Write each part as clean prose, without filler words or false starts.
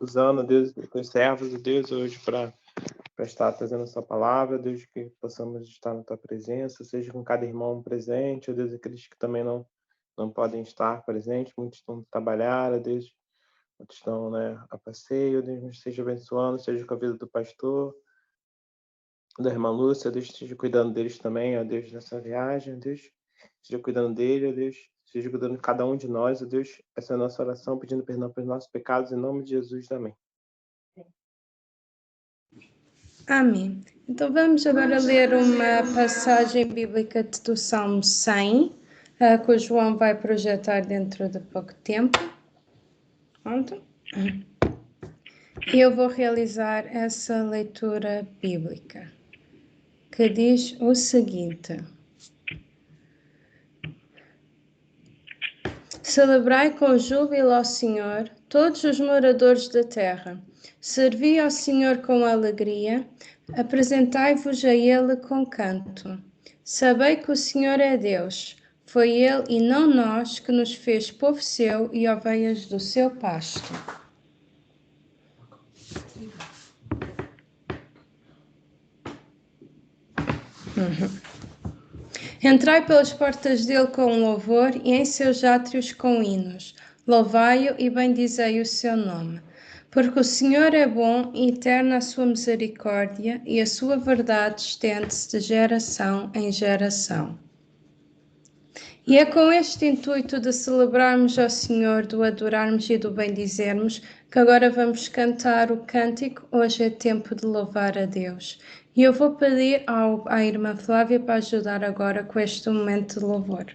usando, Deus, os servos, Deus, hoje para estar trazendo a sua palavra, Deus, que possamos estar na tua presença, seja com cada irmão presente, Deus, aqueles que também não podem estar presentes, muitos estão trabalhar, Deus, muitos estão, né, a passeio, Deus, esteja abençoando, seja com a vida do pastor, da irmã Lúcia, Deus, esteja cuidando deles também, ó Deus, nessa viagem, Deus, esteja cuidando dele, ó Deus, esteja cuidando de cada um de nós, ó Deus, essa é a nossa oração, pedindo perdão pelos nossos pecados, em nome de Jesus, amém. Amém. Então vamos agora ler uma passagem bíblica do Salmo 100, que o João vai projetar dentro de pouco tempo. Pronto. E eu vou realizar essa leitura bíblica, que diz o seguinte: Celebrai com júbilo ao Senhor, todos os moradores da terra. Servi ao Senhor com alegria, apresentai-vos a Ele com canto. Sabei que o Senhor é Deus, foi Ele e não nós que nos fez povo seu e ovelhas do seu pasto. Entrai pelas portas dele com louvor e em seus átrios com hinos. Louvai-o e bendizei o seu nome. Porque o Senhor é bom e eterna a sua misericórdia e a sua verdade estende-se de geração em geração. E é com este intuito de celebrarmos ao Senhor, do adorarmos e do bendizermos, que agora vamos cantar o cântico Hoje é tempo de louvar a Deus. E eu vou pedir à irmã Flávia para ajudar agora com este momento de louvor.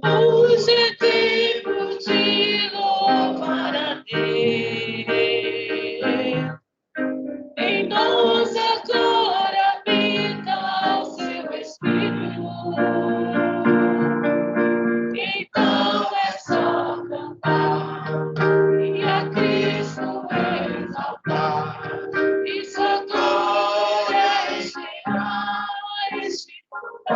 Hoje é tempo de louvar a Deus. Em nós agora habita o seu Espírito. Então é só cantar e a Cristo exaltar. E sua glória encherá este lugar.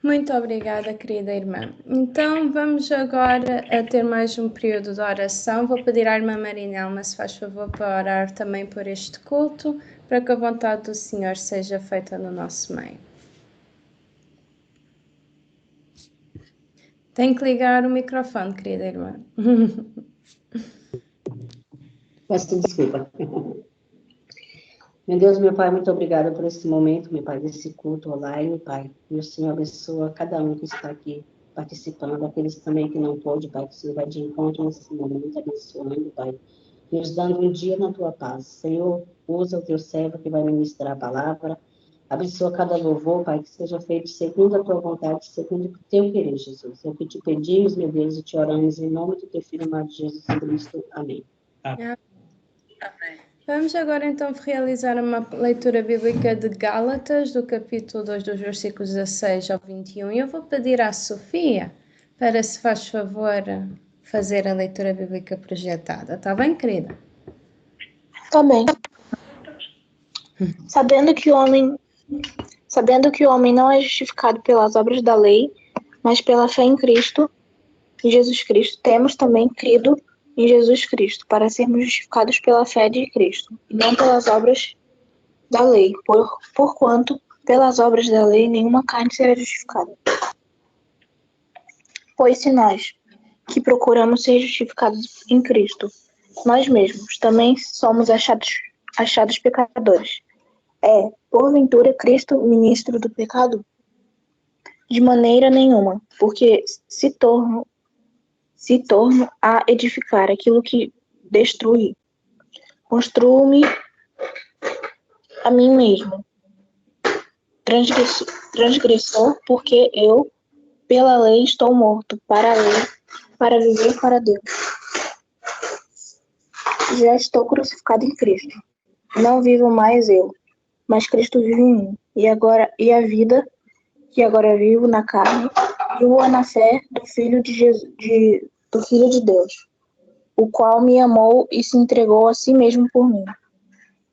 Muito obrigada, querida irmã. Então, vamos agora a ter mais um período de oração. Vou pedir à irmã Marinelma, se faz favor, para orar também por este culto, para que a vontade do Senhor seja feita no nosso meio. Tem que ligar o microfone, querida irmã. Peço desculpa. Meu Deus, meu Pai, muito obrigada por esse momento, meu Pai, desse culto online, Pai. E o Senhor abençoa cada um que está aqui participando, aqueles também que não pôde, Pai, que o Senhor vai de encontro nesse momento, abençoando, Pai. Nos dando um dia na Tua paz. Senhor, usa o Teu servo que vai ministrar a palavra. Abençoa cada louvor, Pai, que seja feito segundo a Tua vontade, segundo o Teu querer, Jesus. É o que te pedimos, meu Deus, e te oramos em nome do Teu Filho amado Jesus Cristo. Amém. Amém. Vamos agora então realizar uma leitura bíblica de Gálatas, do capítulo 2, dos versículos 16 ao 21. E eu vou pedir à Sofia para, se faz favor, fazer a leitura bíblica projetada. Está bem, querida? Tá bem. Sabendo que o homem não é justificado pelas obras da lei, mas pela fé em Cristo, em Jesus Cristo, temos também crido em Jesus Cristo, para sermos justificados pela fé de Cristo, e não pelas obras da lei, porquanto pelas obras da lei nenhuma carne será justificada. Pois se nós, que procuramos ser justificados em Cristo, nós mesmos também somos achados pecadores, é, porventura, Cristo ministro do pecado? De maneira nenhuma, porque se torno a edificar aquilo que destrui, construo-me a mim mesmo, transgressor, porque eu, pela lei, estou morto para a lei, para viver para Deus. Já estou crucificado em Cristo. Não vivo mais eu, mas Cristo vive em mim. E a vida que agora vivo na carne, vivo na fé do Filho do Filho de Deus, o qual me amou e se entregou a si mesmo por mim.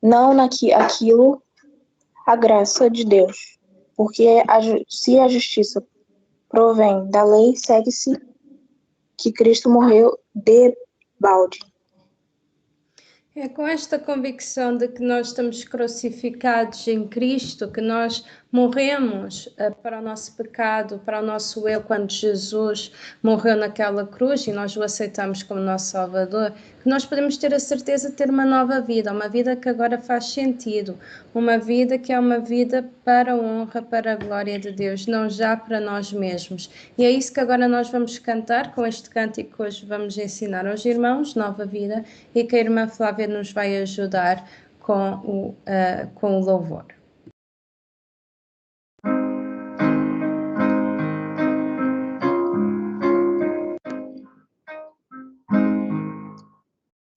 Não aquilo a graça de Deus, porque se a justiça provém da lei, segue-se que Cristo morreu de balde. É com esta convicção de que nós estamos crucificados em Cristo, que nós morremos para o nosso pecado, para o nosso eu, quando Jesus morreu naquela cruz e nós o aceitamos como nosso Salvador, que nós podemos ter a certeza de ter uma nova vida, uma vida que agora faz sentido, uma vida que é uma vida para a honra, para a glória de Deus, não já para nós mesmos. E é isso que agora nós vamos cantar com este cântico que hoje vamos ensinar aos irmãos, Nova Vida, e que a irmã Flávia nos vai ajudar com o louvor.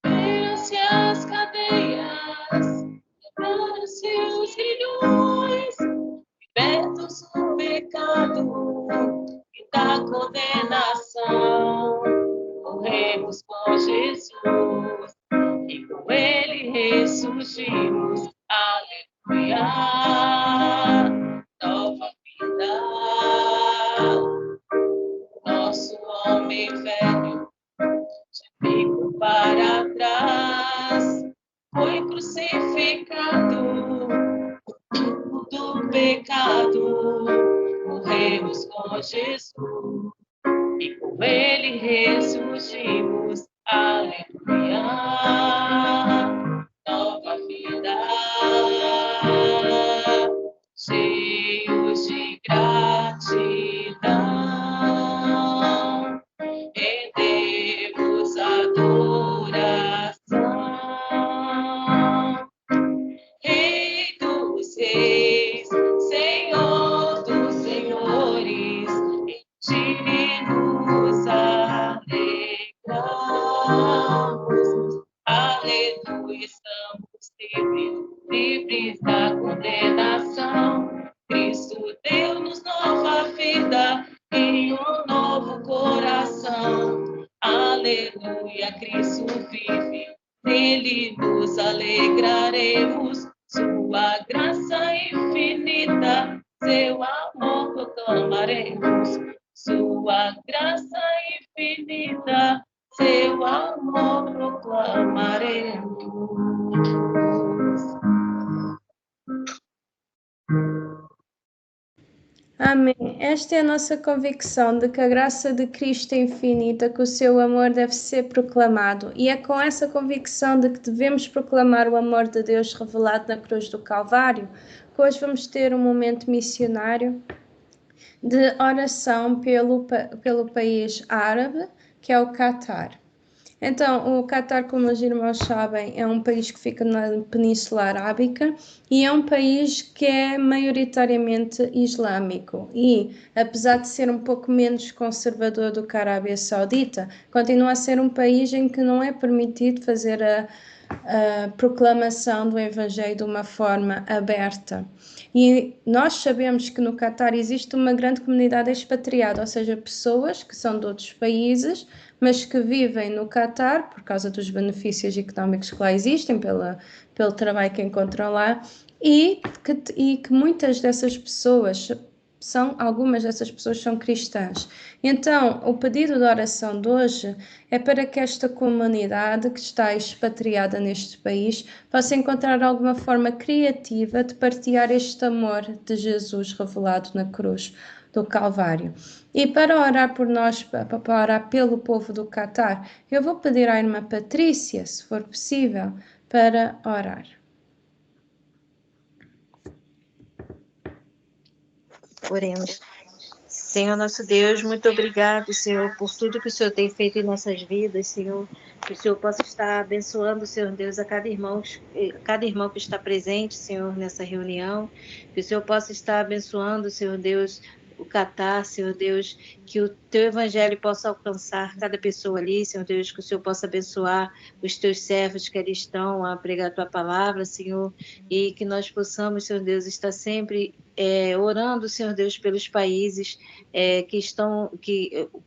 Quebraram-se as cadeias, quebraram-se os grilhões, libertos do pecado e da condenação. Morremos com Jesus e com Ele ressurgimos. Aleluia, nova vida. Nosso homem velho ficou para trás, foi crucificado do pecado. Morremos com Jesus e com Ele ressurgimos. Aleluia, nova vida. Cheios de gratidão, rendemos adoração. Rei dos reis, Senhor dos senhores, em ti nos alegramos. Aleluia, estamos livres da condenação. Cristo deu-nos nova vida e um novo coração. Aleluia, Cristo vive, nele nos alegraremos. Sua graça infinita, seu amor proclamaremos. Sua graça infinita, seu amor proclamaremos. Amém. Esta é a nossa convicção de que a graça de Cristo é infinita, que o seu amor deve ser proclamado. E é com essa convicção de que devemos proclamar o amor de Deus revelado na cruz do Calvário que hoje vamos ter um momento missionário de oração pelo país árabe, que é o Catar. Então, o Catar, como os irmãos sabem, é um país que fica na Península Arábica e é um país que é maioritariamente islâmico e, apesar de ser um pouco menos conservador do que a Arábia Saudita, continua a ser um país em que não é permitido fazer proclamação do Evangelho de uma forma aberta. E nós sabemos que no Catar existe uma grande comunidade expatriada, ou seja, pessoas que são de outros países, mas que vivem no Catar por causa dos benefícios económicos que lá existem, pelo trabalho que encontram lá, e que muitas dessas pessoas algumas dessas pessoas são cristãs. Então, o pedido de oração de hoje é para que esta comunidade que está expatriada neste país possa encontrar alguma forma criativa de partilhar este amor de Jesus revelado na cruz do Calvário. E para orar por nós, para orar pelo povo do Catar, eu vou pedir à irmã Patrícia, se for possível, para orar. Oremos. Senhor nosso Deus, muito obrigado, Senhor, por tudo que o Senhor tem feito em nossas vidas, Senhor. Que o Senhor possa estar abençoando, Senhor Deus, a cada irmão que está presente, Senhor, nessa reunião. Que o Senhor possa estar abençoando, Senhor Deus, o Catar, Senhor Deus, que o teu evangelho possa alcançar cada pessoa ali, Senhor Deus, que o Senhor possa abençoar os teus servos que ali estão a pregar a tua palavra, Senhor, e que nós possamos, Senhor Deus, estar sempre orando, Senhor Deus, pelos países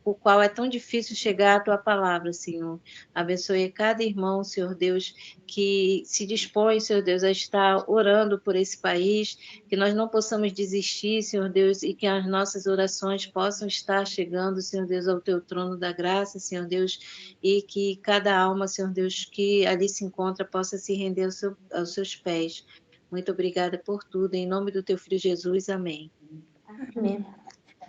o qual é tão difícil chegar à tua palavra, Senhor. Abençoe cada irmão, Senhor Deus, que se dispõe, Senhor Deus, a estar orando por esse país, que nós não possamos desistir, Senhor Deus, e que as nossas orações possam estar chegando, Senhor Deus, ao teu trono da graça, Senhor Deus, e que cada alma, Senhor Deus, que ali se encontra possa se render aos seus pés. Muito obrigada por tudo, em nome do teu Filho Jesus, amém. Amém.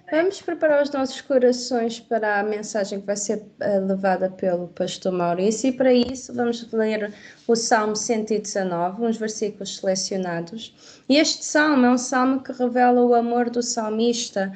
Vamos preparar os nossos corações para a mensagem que vai ser levada pelo pastor Maurício, e para isso vamos ler o Salmo 119, uns versículos selecionados. E este salmo é um salmo que revela o amor do salmista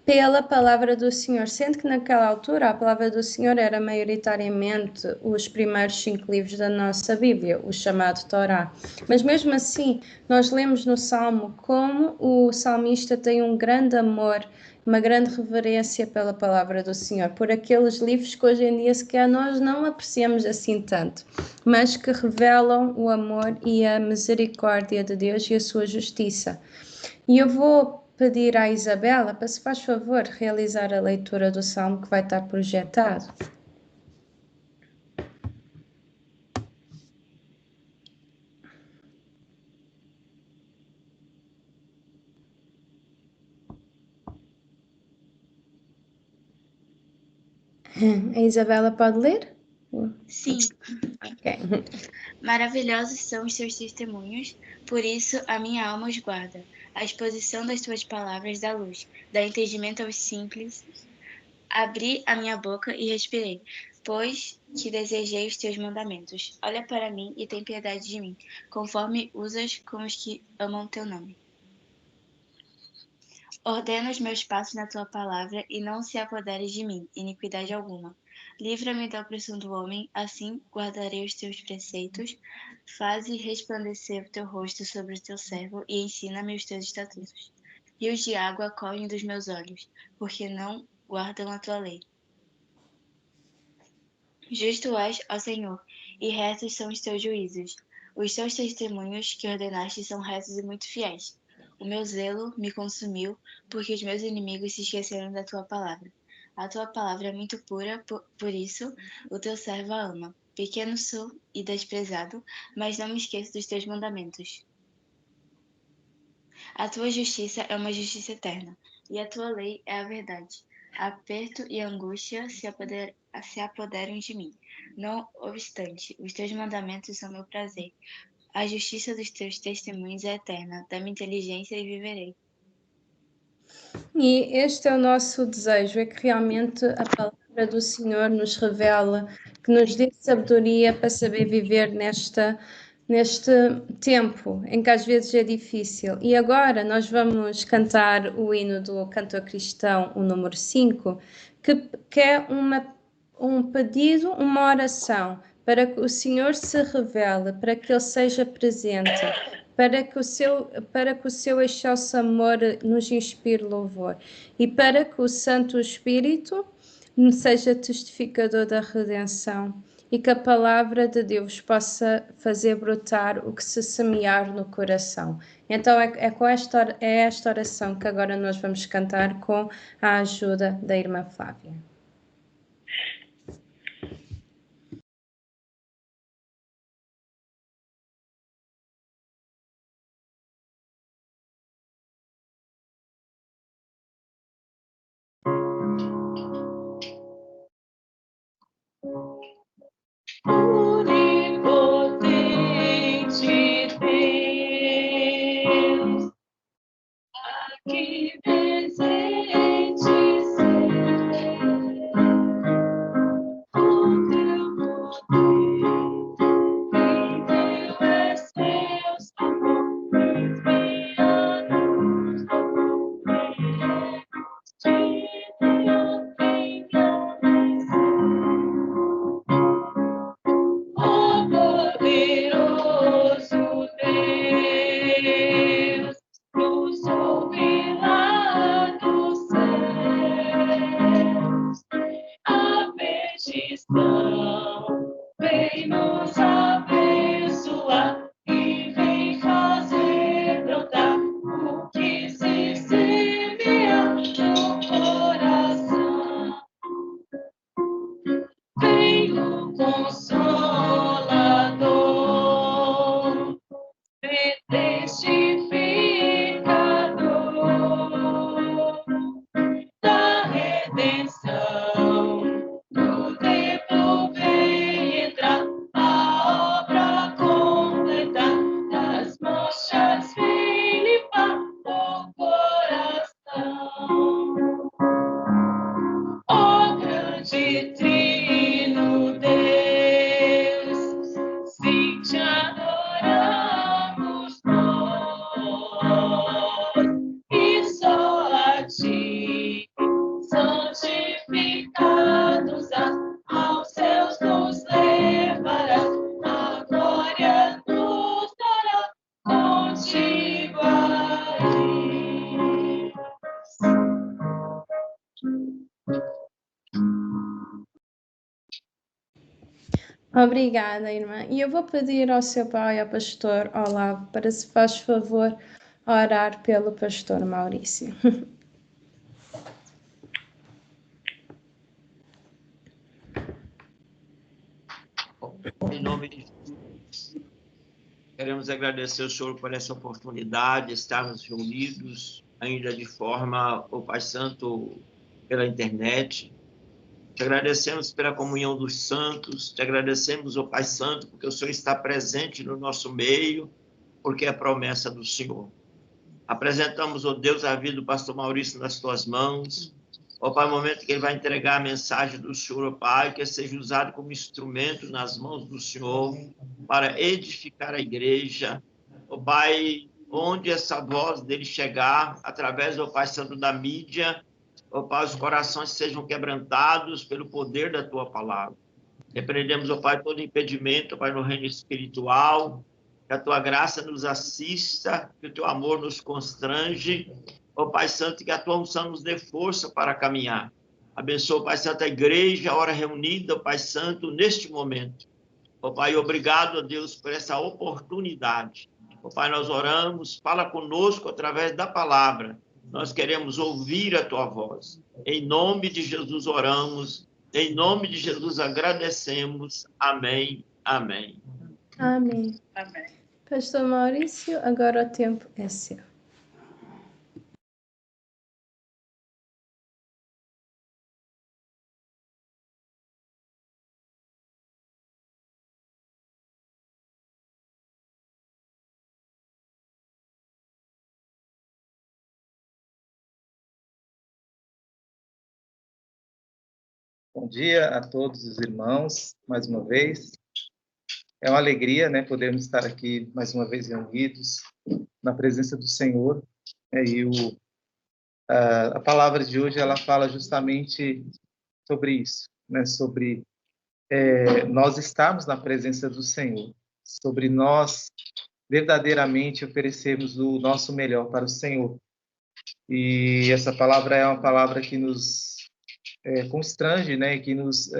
pela palavra do Senhor, sendo que naquela altura a palavra do Senhor era maioritariamente os primeiros 5 livros da nossa Bíblia, o chamado Torá. Mas mesmo assim, nós lemos no Salmo como o salmista tem um grande amor, uma grande reverência pela palavra do Senhor, por aqueles livros que hoje em dia sequer nós não apreciamos assim tanto, mas que revelam o amor e a misericórdia de Deus e a sua justiça. E eu vou pedir à Isabela para, se faz favor, realizar a leitura do Salmo que vai estar projetado. A Isabela pode ler? Sim. Ok. Maravilhosos são os seus testemunhos, por isso a minha alma os guarda. A exposição das tuas palavras dá luz, dá entendimento aos simples. Abri a minha boca e respirei, pois que desejei os teus mandamentos. Olha para mim e tem piedade de mim, conforme usas com os que amam teu nome. Ordena os meus passos na tua palavra e não se apoderes de mim, iniquidade alguma. Livra-me da opressão do homem, assim guardarei os teus preceitos. Faze resplandecer o teu rosto sobre o teu servo e ensina-me os teus estatutos. Rios de água correm dos meus olhos, porque não guardam a tua lei. Justo és, ó Senhor, e retos são os teus juízos. Os teus testemunhos que ordenaste são retos e muito fiéis. O meu zelo me consumiu, porque os meus inimigos se esqueceram da tua palavra. A tua palavra é muito pura, por isso o teu servo a ama. Pequeno sou e desprezado, mas não me esqueço dos teus mandamentos. A tua justiça é uma justiça eterna, e a tua lei é a verdade. Aperto e angústia se apoderam de mim. Não obstante, os teus mandamentos são meu prazer. A justiça dos teus testemunhos é eterna. Dá-me inteligência e viverei. E este é o nosso desejo, é que realmente a palavra do Senhor nos revela, que nos dê sabedoria para saber viver neste tempo em que às vezes é difícil. E agora nós vamos cantar o hino do cantor cristão, o número 5, que é um pedido, uma oração para que o Senhor se revele, para que Ele seja presente, para que o seu excelso amor nos inspire louvor e para que o Santo Espírito seja testificador da redenção e que a palavra de Deus possa fazer brotar o que se semear no coração. Então é esta oração que agora nós vamos cantar com a ajuda da irmã Flávia. Onipotente Deus, aqui presente ser, o teu poder em teu excelso amor, enviados de Deus em ó poderoso Deus, nos ouve lá dos céus, a petição vem nos abençoar e vem fazer brotar o que se semeia no coração. Vem o Consolador, testificador da redenção. No templo vem entrar, a obra completar, das manchas vem limpar o coração. Ó grande Trino Deus, sim te adoramos nós, e só a ti, santificados aos céus nos levarás, a glória nos dará contigo aí. Obrigada, irmã. E eu vou pedir ao seu pai, ao pastor Olavo, para se faz favor orar pelo pastor Maurício. Em nome de Jesus, queremos agradecer ao Senhor por essa oportunidade de estarmos reunidos, ainda de forma, ó Pai Santo, pela internet. Te agradecemos pela comunhão dos santos, te agradecemos, ó Pai Santo, porque o Senhor está presente no nosso meio, porque é a promessa do Senhor. Apresentamos, ó Deus, a vida do pastor Maurício nas tuas mãos. Ó Pai, no momento que ele vai entregar a mensagem do Senhor, ó Pai, que seja usado como instrumento nas mãos do Senhor para edificar a igreja. Ó Pai, onde essa voz dele chegar, através, ó Pai Santo, da mídia, ó Pai, os corações sejam quebrantados pelo poder da tua palavra. Repreendemos, ó Pai, todo impedimento, ó Pai, no reino espiritual, que a tua graça nos assista, que o teu amor nos constrange, ó Pai Santo, que a tua unção nos dê força para caminhar. Abençoa, Pai Santo, a igreja, a hora reunida, ó Pai Santo, neste momento. Ó Pai, obrigado, ó Deus, por essa oportunidade. Ó Pai, nós oramos, fala conosco através da palavra. Nós queremos ouvir a tua voz. Em nome de Jesus oramos, em nome de Jesus agradecemos. Amém, amém. Amém. Amém. Pastor Maurício, agora o tempo é seu. Bom dia a todos os irmãos, mais uma vez. É uma alegria, né, podermos estar aqui mais uma vez reunidos na presença do Senhor. E a palavra de hoje ela fala justamente sobre isso, né, sobre nós estarmos na presença do Senhor, sobre nós verdadeiramente oferecermos o nosso melhor para o Senhor. E essa palavra é uma palavra que nos constrange, né, que nos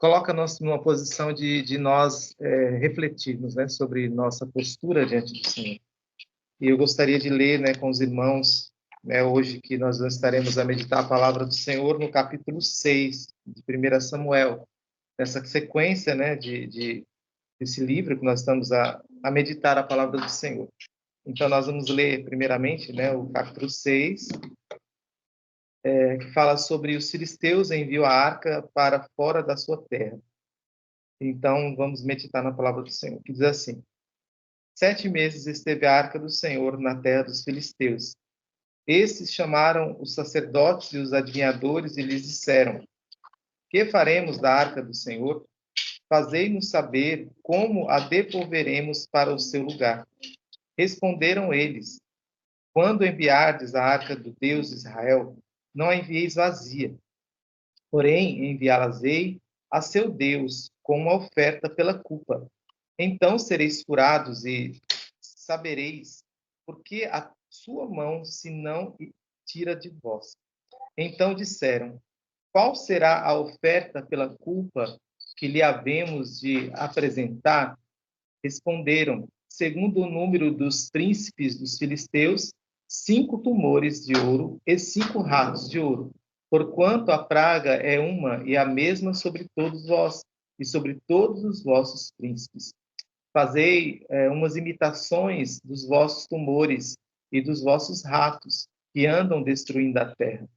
coloca-nos numa posição de nós refletirmos, né, sobre nossa postura diante do Senhor. E eu gostaria de ler, né, com os irmãos, né, hoje que nós estaremos a meditar a palavra do Senhor no capítulo 6 de 1 Samuel, nessa sequência, né, desse livro que nós estamos a meditar a palavra do Senhor. Então, nós vamos ler, primeiramente, né, o capítulo 6, que fala sobre os filisteus enviam a arca para fora da sua terra. Então, vamos meditar na palavra do Senhor, que diz assim: 7 meses esteve a arca do Senhor na terra dos filisteus. Esses chamaram os sacerdotes e os adivinhadores e lhes disseram: que faremos da arca do Senhor? Fazei-nos saber como a devolveremos para o seu lugar. Responderam eles: quando enviardes a arca do Deus de Israel, não a envieis vazia, porém enviá-las-ei a seu Deus com uma oferta pela culpa. Então sereis curados e sabereis porque a sua mão se não tira de vós. Então disseram: qual será a oferta pela culpa que lhe havemos de apresentar? Responderam: segundo o número dos príncipes dos filisteus, 5 tumores de ouro e 5 ratos de ouro, porquanto a praga é uma e a mesma sobre todos vós e sobre todos os vossos príncipes. Fazei umas imitações dos vossos tumores e dos vossos ratos, que andam destruindo a terra.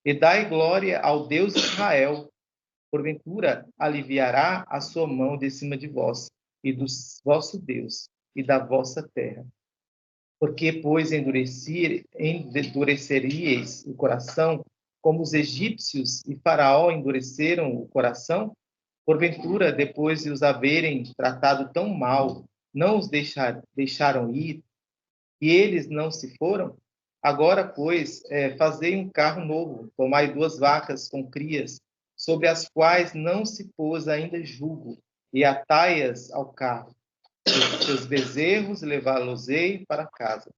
E dai glória ao Deus de Israel. Porventura, aliviará a sua mão de cima de vós, e do vosso Deus, e da vossa terra. Porque, pois, endureceríeis o coração, como os egípcios e Faraó endureceram o coração? Porventura, depois de os haverem tratado tão mal, não os deixaram ir, e eles não se foram? Agora, pois, fazei um carro novo, tomai 2 vacas com crias, sobre as quais não se pôs ainda jugo, e atai-as ao carro. Os seus bezerros levá-los-ei para casa.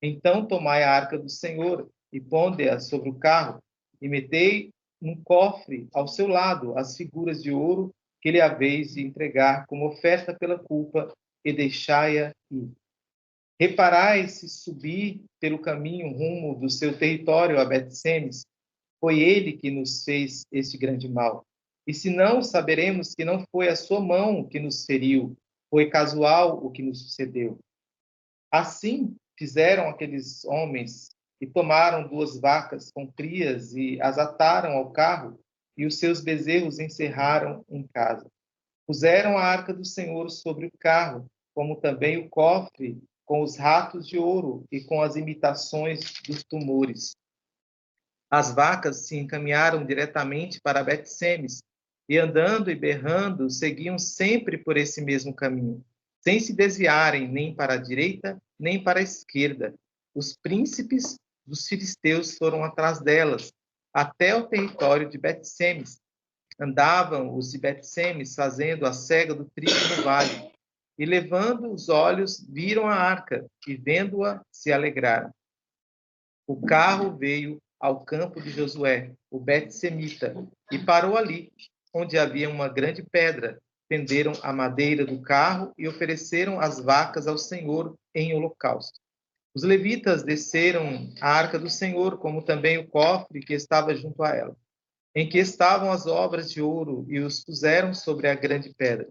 Então tomai a arca do Senhor, e ponde-a sobre o carro, e metei num cofre ao seu lado as figuras de ouro que lhe haveis de entregar como oferta pela culpa, e deixai-a ir. Reparai se subir pelo caminho rumo do seu território a Bet-Semes. Foi ele que nos fez este grande mal. E se não, saberemos que não foi a sua mão que nos feriu, foi casual o que nos sucedeu. Assim fizeram aqueles homens, e tomaram 2 vacas com crias e as ataram ao carro, e os seus bezerros encerraram em casa. Puseram a arca do Senhor sobre o carro, como também o cofre com os ratos de ouro e com as imitações dos tumores. As vacas se encaminharam diretamente para Bet-Semes, e andando e berrando, seguiam sempre por esse mesmo caminho, sem se desviarem nem para a direita, nem para a esquerda. Os príncipes dos filisteus foram atrás delas, até o território de Bet-Semes. Andavam os de Bet-Semes fazendo a cega do trigo no vale, e levando os olhos, viram a arca, e vendo-a, se alegraram. O carro veio ao campo de Josué, o Bet-Semita, e parou ali, onde havia uma grande pedra. Penderam a madeira do carro e ofereceram as vacas ao Senhor em holocausto. Os levitas desceram a arca do Senhor, como também o cofre que estava junto a ela, em que estavam as obras de ouro, e os puseram sobre a grande pedra.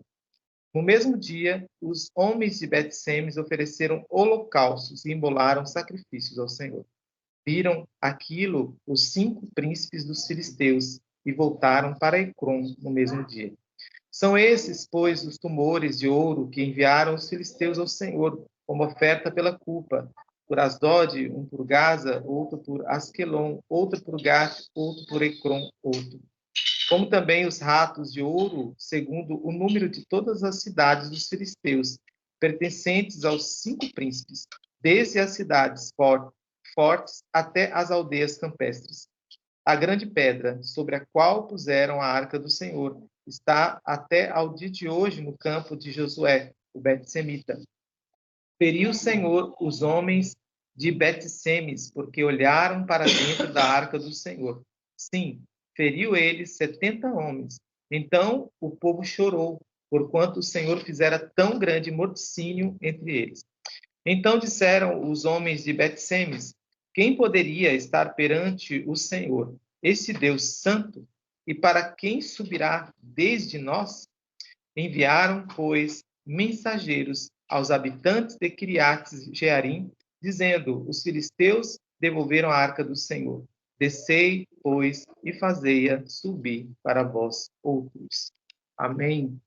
No mesmo dia, os homens de Bet-Semes ofereceram holocaustos e imolaram sacrifícios ao Senhor. Viram aquilo os 5 príncipes dos filisteus e voltaram para Ecrom no mesmo dia. São esses, pois, os tumores de ouro que enviaram os filisteus ao Senhor como oferta pela culpa. Por Asdod, um por Gaza, outro por Asquelon, outro por Gat, outro por Ecrom, outro. Como também os ratos de ouro, segundo o número de todas as cidades dos filisteus, pertencentes aos 5 príncipes, desde as cidades fortes até as aldeias campestres. A grande pedra, sobre a qual puseram a arca do Senhor, está até ao dia de hoje no campo de Josué, o Bet-Semita. Feriu o Senhor os homens de Bet-Semes, porque olharam para dentro da arca do Senhor. Sim, feriu eles 70 homens, Então o povo chorou, porquanto o Senhor fizera tão grande morticínio entre eles. Então disseram os homens de Bet-Semes: quem poderia estar perante o Senhor, esse Deus santo? E para quem subirá desde nós? Enviaram, pois, mensageiros aos habitantes de Kiriat-Jearim, dizendo: os filisteus devolveram a arca do Senhor. Descei, pois, e fazei-a subir para vós outros. Amém.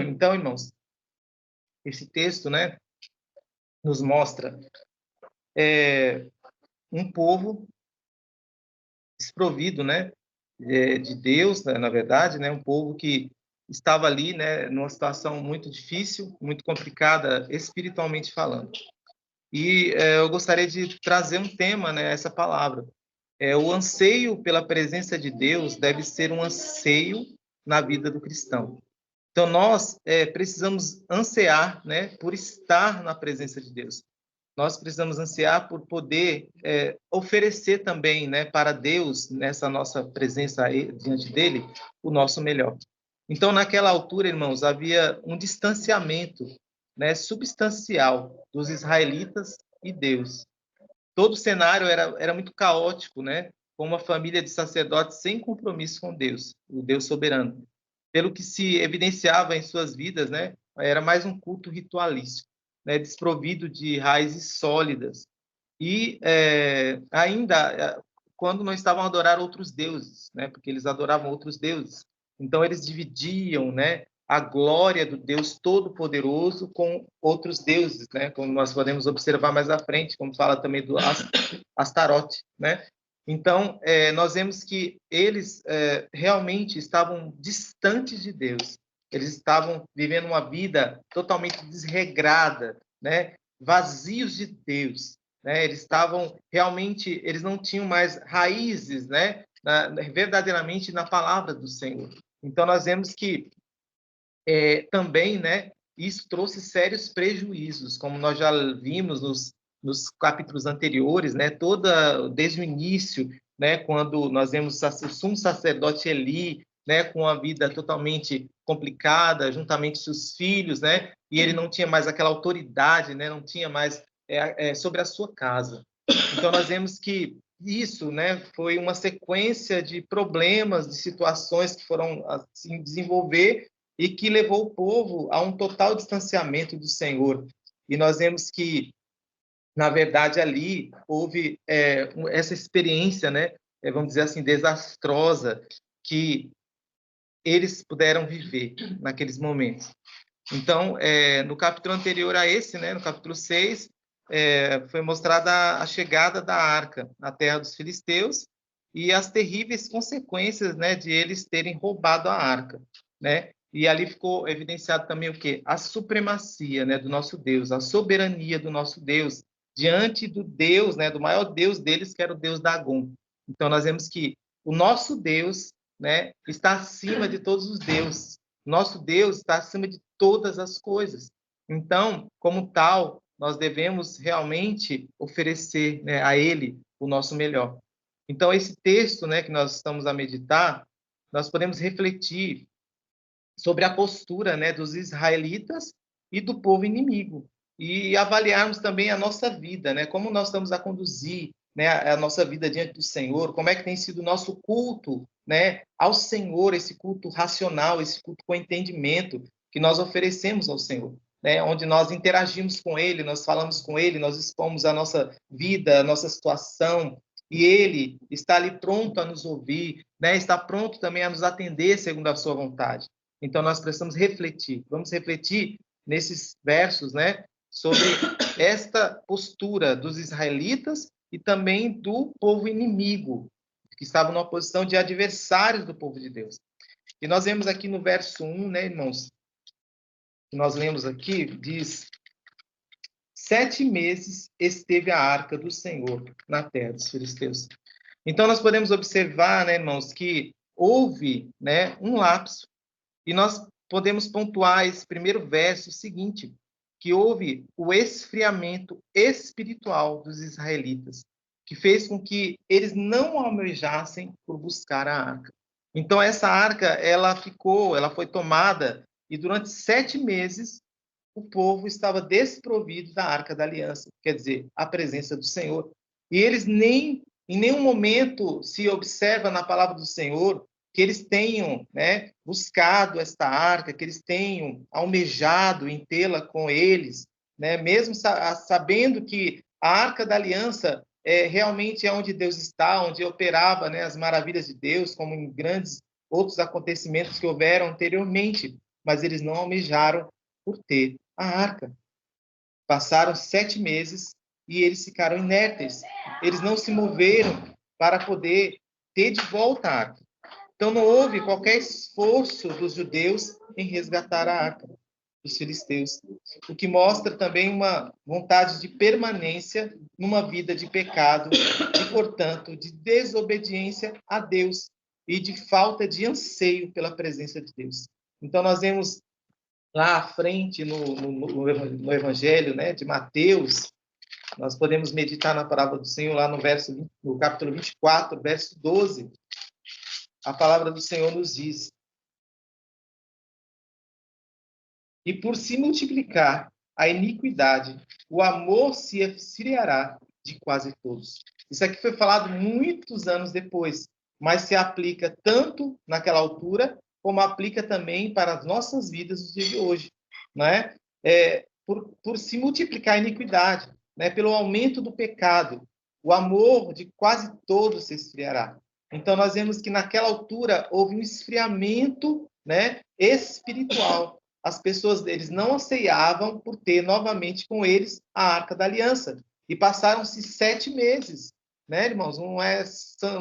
Então, irmãos, esse texto, né, nos mostra um povo desprovido, né, de Deus, né, na verdade, né, um povo que estava ali, né, numa situação muito difícil, muito complicada, espiritualmente falando. E eu gostaria de trazer um tema, né, essa palavra. O anseio pela presença de Deus deve ser um anseio na vida do cristão. Então, nós precisamos ansiar, né, por estar na presença de Deus. Nós precisamos ansiar por poder oferecer também, né, para Deus, nessa nossa presença aí, diante dele, o nosso melhor. Então, naquela altura, irmãos, havia um distanciamento, né, substancial dos israelitas e Deus. Todo o cenário era muito caótico, né, com uma família de sacerdotes sem compromisso com Deus, o Deus soberano. Pelo que se evidenciava em suas vidas, né, era mais um culto ritualístico, né, desprovido de raízes sólidas. E ainda, quando não estavam a adorar outros deuses, né, porque eles adoravam outros deuses. Então, eles dividiam, né, a glória do Deus Todo-Poderoso com outros deuses, né, como nós podemos observar mais à frente, como fala também do Astarote, né? Então, nós vemos que eles realmente estavam distantes de Deus. Eles estavam vivendo uma vida totalmente desregrada, né? Vazios de Deus. Né? Eles estavam realmente, eles não tinham mais raízes, né? Verdadeiramente na palavra do Senhor. Então, nós vemos que também, né? Isso trouxe sérios prejuízos, como nós já vimos nos capítulos anteriores, né? Desde o início, né? Quando nós vemos o sumo sacerdote Eli, né? Com a vida totalmente complicada, juntamente com os filhos, né? E ele não tinha mais aquela autoridade, né? Não tinha mais sobre a sua casa. Então nós vemos que isso, né? Foi uma sequência de problemas, de situações que foram assim desenvolver e que levou o povo a um total distanciamento do Senhor. E nós vemos que, na verdade, ali houve essa experiência, né, vamos dizer assim, desastrosa, que eles puderam viver naqueles momentos. Então, no capítulo anterior a esse, né, no capítulo 6, foi mostrada a chegada da arca na terra dos filisteus e as terríveis consequências, né, de eles terem roubado a arca, né? E ali ficou evidenciado também o quê? A supremacia, né, do nosso Deus, a soberania do nosso Deus diante do Deus, né, do maior Deus deles, que era o Deus Dagon. Então nós vemos que o nosso Deus, né, está acima de todos os deuses. Nosso Deus está acima de todas as coisas. Então, como tal, nós devemos realmente oferecer, né, a Ele o nosso melhor. Então, esse texto, né, que nós estamos a meditar, nós podemos refletir sobre a postura, né, dos israelitas e do povo inimigo, e avaliarmos também a nossa vida, né, como nós estamos a conduzir, né, a nossa vida diante do Senhor, como é que tem sido o nosso culto, né, ao Senhor, esse culto racional, esse culto com entendimento que nós oferecemos ao Senhor, né, onde nós interagimos com Ele, nós falamos com Ele, nós expomos a nossa vida, a nossa situação, e Ele está ali pronto a nos ouvir, né, está pronto também a nos atender segundo a sua vontade. Então, nós precisamos refletir. Vamos refletir nesses versos, né, sobre esta postura dos israelitas e também do povo inimigo, que estava numa posição de adversários do povo de Deus. E nós vemos aqui no verso 1, né, irmãos, que nós lemos aqui, diz: 7 meses esteve a arca do Senhor na terra dos filisteus. Então, nós podemos observar, né, irmãos, que houve, né, um lapso. E nós podemos pontuar esse primeiro verso seguinte, que houve o esfriamento espiritual dos israelitas, que fez com que eles não almejassem por buscar a arca. Então, essa arca, ela foi tomada, e durante 7 meses, o povo estava desprovido da Arca da Aliança, quer dizer, a presença do Senhor. E eles em nenhum momento se observa na palavra do Senhor que eles tenham, né, buscado esta arca, que eles tenham almejado em tê-la com eles, né, mesmo sabendo que a Arca da Aliança realmente é onde Deus está, onde operava, né, as maravilhas de Deus, como em grandes outros acontecimentos que houveram anteriormente, mas eles não almejaram por ter a arca. Passaram 7 meses e eles ficaram inertes. Eles não se moveram para poder ter de volta a arca. Então não houve qualquer esforço dos judeus em resgatar a arca dos filisteus, o que mostra também uma vontade de permanência numa vida de pecado e, portanto, de desobediência a Deus e de falta de anseio pela presença de Deus. Então nós vemos lá à frente no Evangelho, né, de Mateus, nós podemos meditar na palavra do Senhor lá no capítulo 24, verso 12. A palavra do Senhor nos diz: e por se multiplicar a iniquidade, o amor se esfriará de quase todos. Isso aqui foi falado muitos anos depois, mas se aplica tanto naquela altura, como aplica também para as nossas vidas nos dias de hoje. Né? Por se multiplicar a iniquidade, né? Pelo aumento do pecado, o amor de quase todos se esfriará. Então, nós vemos que naquela altura houve um esfriamento, né, espiritual. As pessoas deles não anseiavam por ter novamente com eles a Arca da Aliança. E passaram-se 7 meses, né, irmãos? Não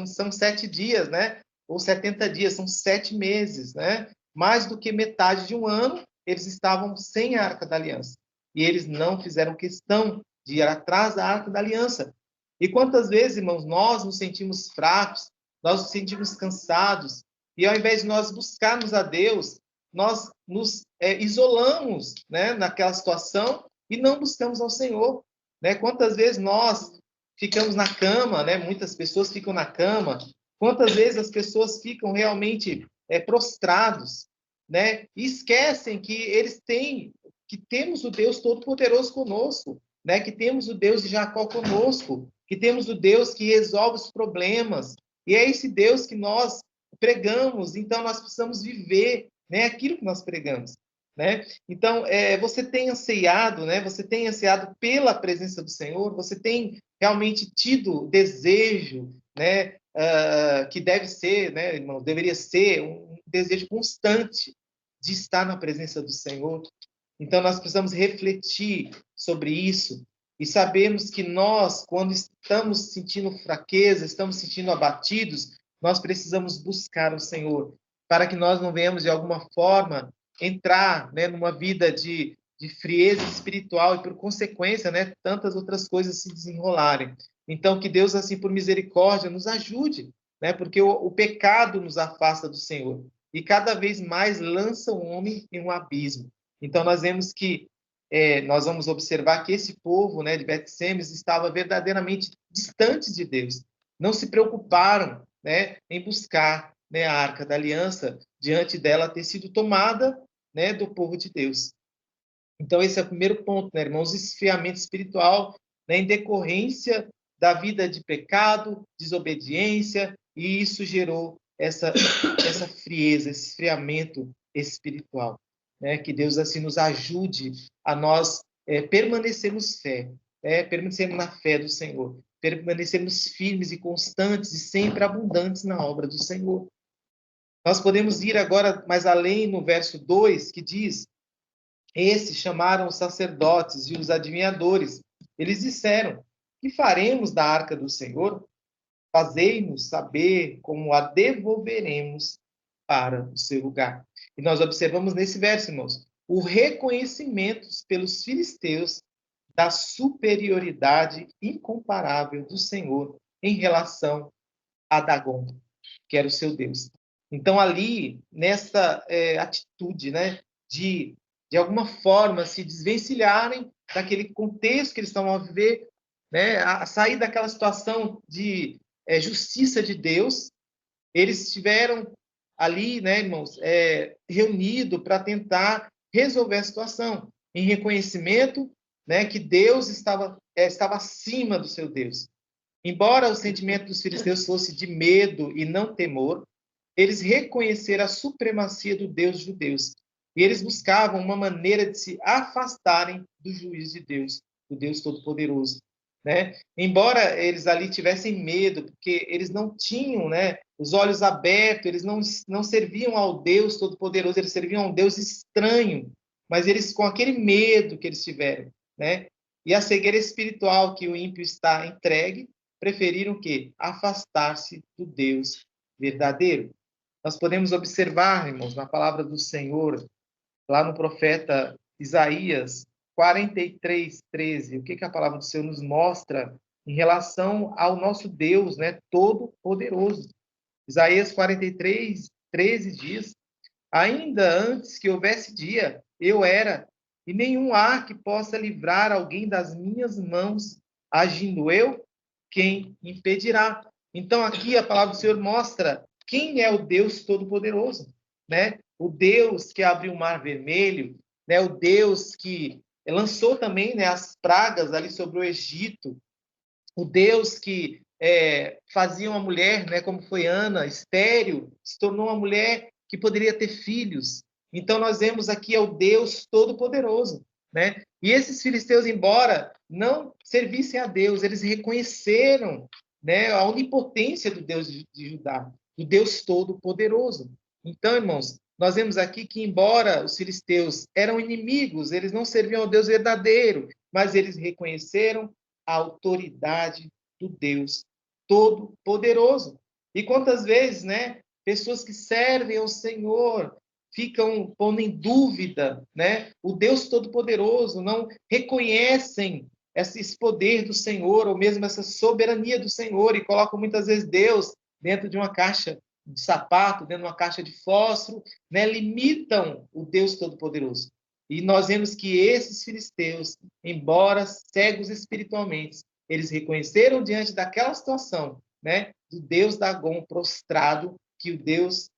são 7 dias, né? Ou 70 dias, são 7 meses, né? Mais do que metade de um ano, eles estavam sem a Arca da Aliança. E eles não fizeram questão de ir atrás da Arca da Aliança. E quantas vezes, irmãos, nós nos sentimos fracos, nós nos sentimos cansados, e ao invés de nós buscarmos a Deus, nós nos isolamos, né, naquela situação e não buscamos ao Senhor. Né? Quantas vezes nós ficamos na cama, né? Muitas pessoas ficam na cama, quantas vezes as pessoas ficam realmente prostrados, né? E esquecem que temos o Deus Todo-Poderoso conosco, né? Que temos o Deus de Jacó conosco, que temos o Deus que resolve os problemas, e é esse Deus que nós pregamos, então nós precisamos viver, né, aquilo que nós pregamos. Né? Então, você tem ansiado, né? Você tem ansiado pela presença do Senhor, você tem realmente tido desejo, né? Que deve ser, né, irmão, deveria ser um desejo constante de estar na presença do Senhor. Então, nós precisamos refletir sobre isso e sabermos que nós, quando estamos sentindo fraqueza, estamos sentindo abatidos, nós precisamos buscar o Senhor, para que nós não venhamos, de alguma forma, entrar, né, numa vida de frieza espiritual e, por consequência, né, tantas outras coisas se desenrolarem. Então, que Deus, assim, por misericórdia, nos ajude, né, porque o pecado nos afasta do Senhor e cada vez mais lança o homem em um abismo. Então, nós vemos que nós vamos observar que esse povo, né, de Bet-Semes estava verdadeiramente distante de Deus. Não se preocuparam, né, em buscar, né, a Arca da Aliança, diante dela ter sido tomada, né, do povo de Deus. Então, esse é o primeiro ponto, né, irmãos? Esfriamento espiritual, né, em decorrência da vida de pecado, desobediência, e isso gerou essa frieza, esse esfriamento espiritual. Né? Que Deus assim nos ajude a nós permanecermos permanecermos na fé do Senhor, permanecermos firmes e constantes e sempre abundantes na obra do Senhor. Nós podemos ir agora mais além no verso 2, que diz: esses chamaram os sacerdotes e os adivinhadores. Eles disseram: que faremos da arca do Senhor? Fazei-nos saber como a devolveremos para o seu lugar. E nós observamos nesse verso, irmãos, o reconhecimento pelos filisteus da superioridade incomparável do Senhor em relação a Dagon, que era o seu Deus. Então, ali, nessa atitude, né, de alguma forma se desvencilharem daquele contexto que eles estavam a viver, né, a sair daquela situação de justiça de Deus, eles tiveram ali, né, irmãos, reunido para tentar resolver a situação, em reconhecimento, né, que Deus estava acima do seu Deus. Embora o sentimento dos filisteus fosse de medo e não temor, eles reconheceram a supremacia do Deus judeus. E eles buscavam uma maneira de se afastarem do juízo de Deus, do Deus Todo-Poderoso. Né? Embora eles ali tivessem medo, porque eles não tinham, né, os olhos abertos, eles não serviam ao Deus Todo-Poderoso, eles serviam a um Deus estranho, mas eles, com aquele medo que eles tiveram, né, e a cegueira espiritual que o ímpio está entregue, preferiram o quê? Afastar-se do Deus verdadeiro. Nós podemos observar, irmãos, na palavra do Senhor, lá no profeta Isaías 43:13, o que a palavra do Senhor nos mostra em relação ao nosso Deus, né, todo-poderoso. Isaías 43:13 diz: ainda antes que houvesse dia, eu era, e nenhum há que possa livrar alguém das minhas mãos. Agindo eu, quem impedirá? Então, aqui a palavra do Senhor mostra quem é o Deus Todo-Poderoso, né? O Deus que abriu o Mar Vermelho, né? O Deus que lançou também, né, as pragas ali sobre o Egito, o Deus que fazia uma mulher, né, como foi Ana, estéril, se tornou uma mulher que poderia ter filhos. Então, nós vemos aqui é o Deus Todo-Poderoso, né? E esses filisteus, embora não servissem a Deus, eles reconheceram, né, a onipotência do Deus de Judá, do Deus Todo-Poderoso. Então, irmãos, nós vemos aqui que, embora os filisteus eram inimigos, eles não serviam ao Deus verdadeiro, mas eles reconheceram a autoridade do Deus Todo-Poderoso. E quantas vezes, né, pessoas que servem ao Senhor ficam pondo em dúvida, né, o Deus Todo-Poderoso, não reconhecem esse poder do Senhor, ou mesmo essa soberania do Senhor, e colocam muitas vezes Deus dentro de uma caixa de sapato, dentro de uma caixa de fósforo, né, limitam o Deus Todo-Poderoso. E nós vemos que esses filisteus, embora cegos espiritualmente, eles reconheceram diante daquela situação, né, do Deus Dagom prostrado, que o Deus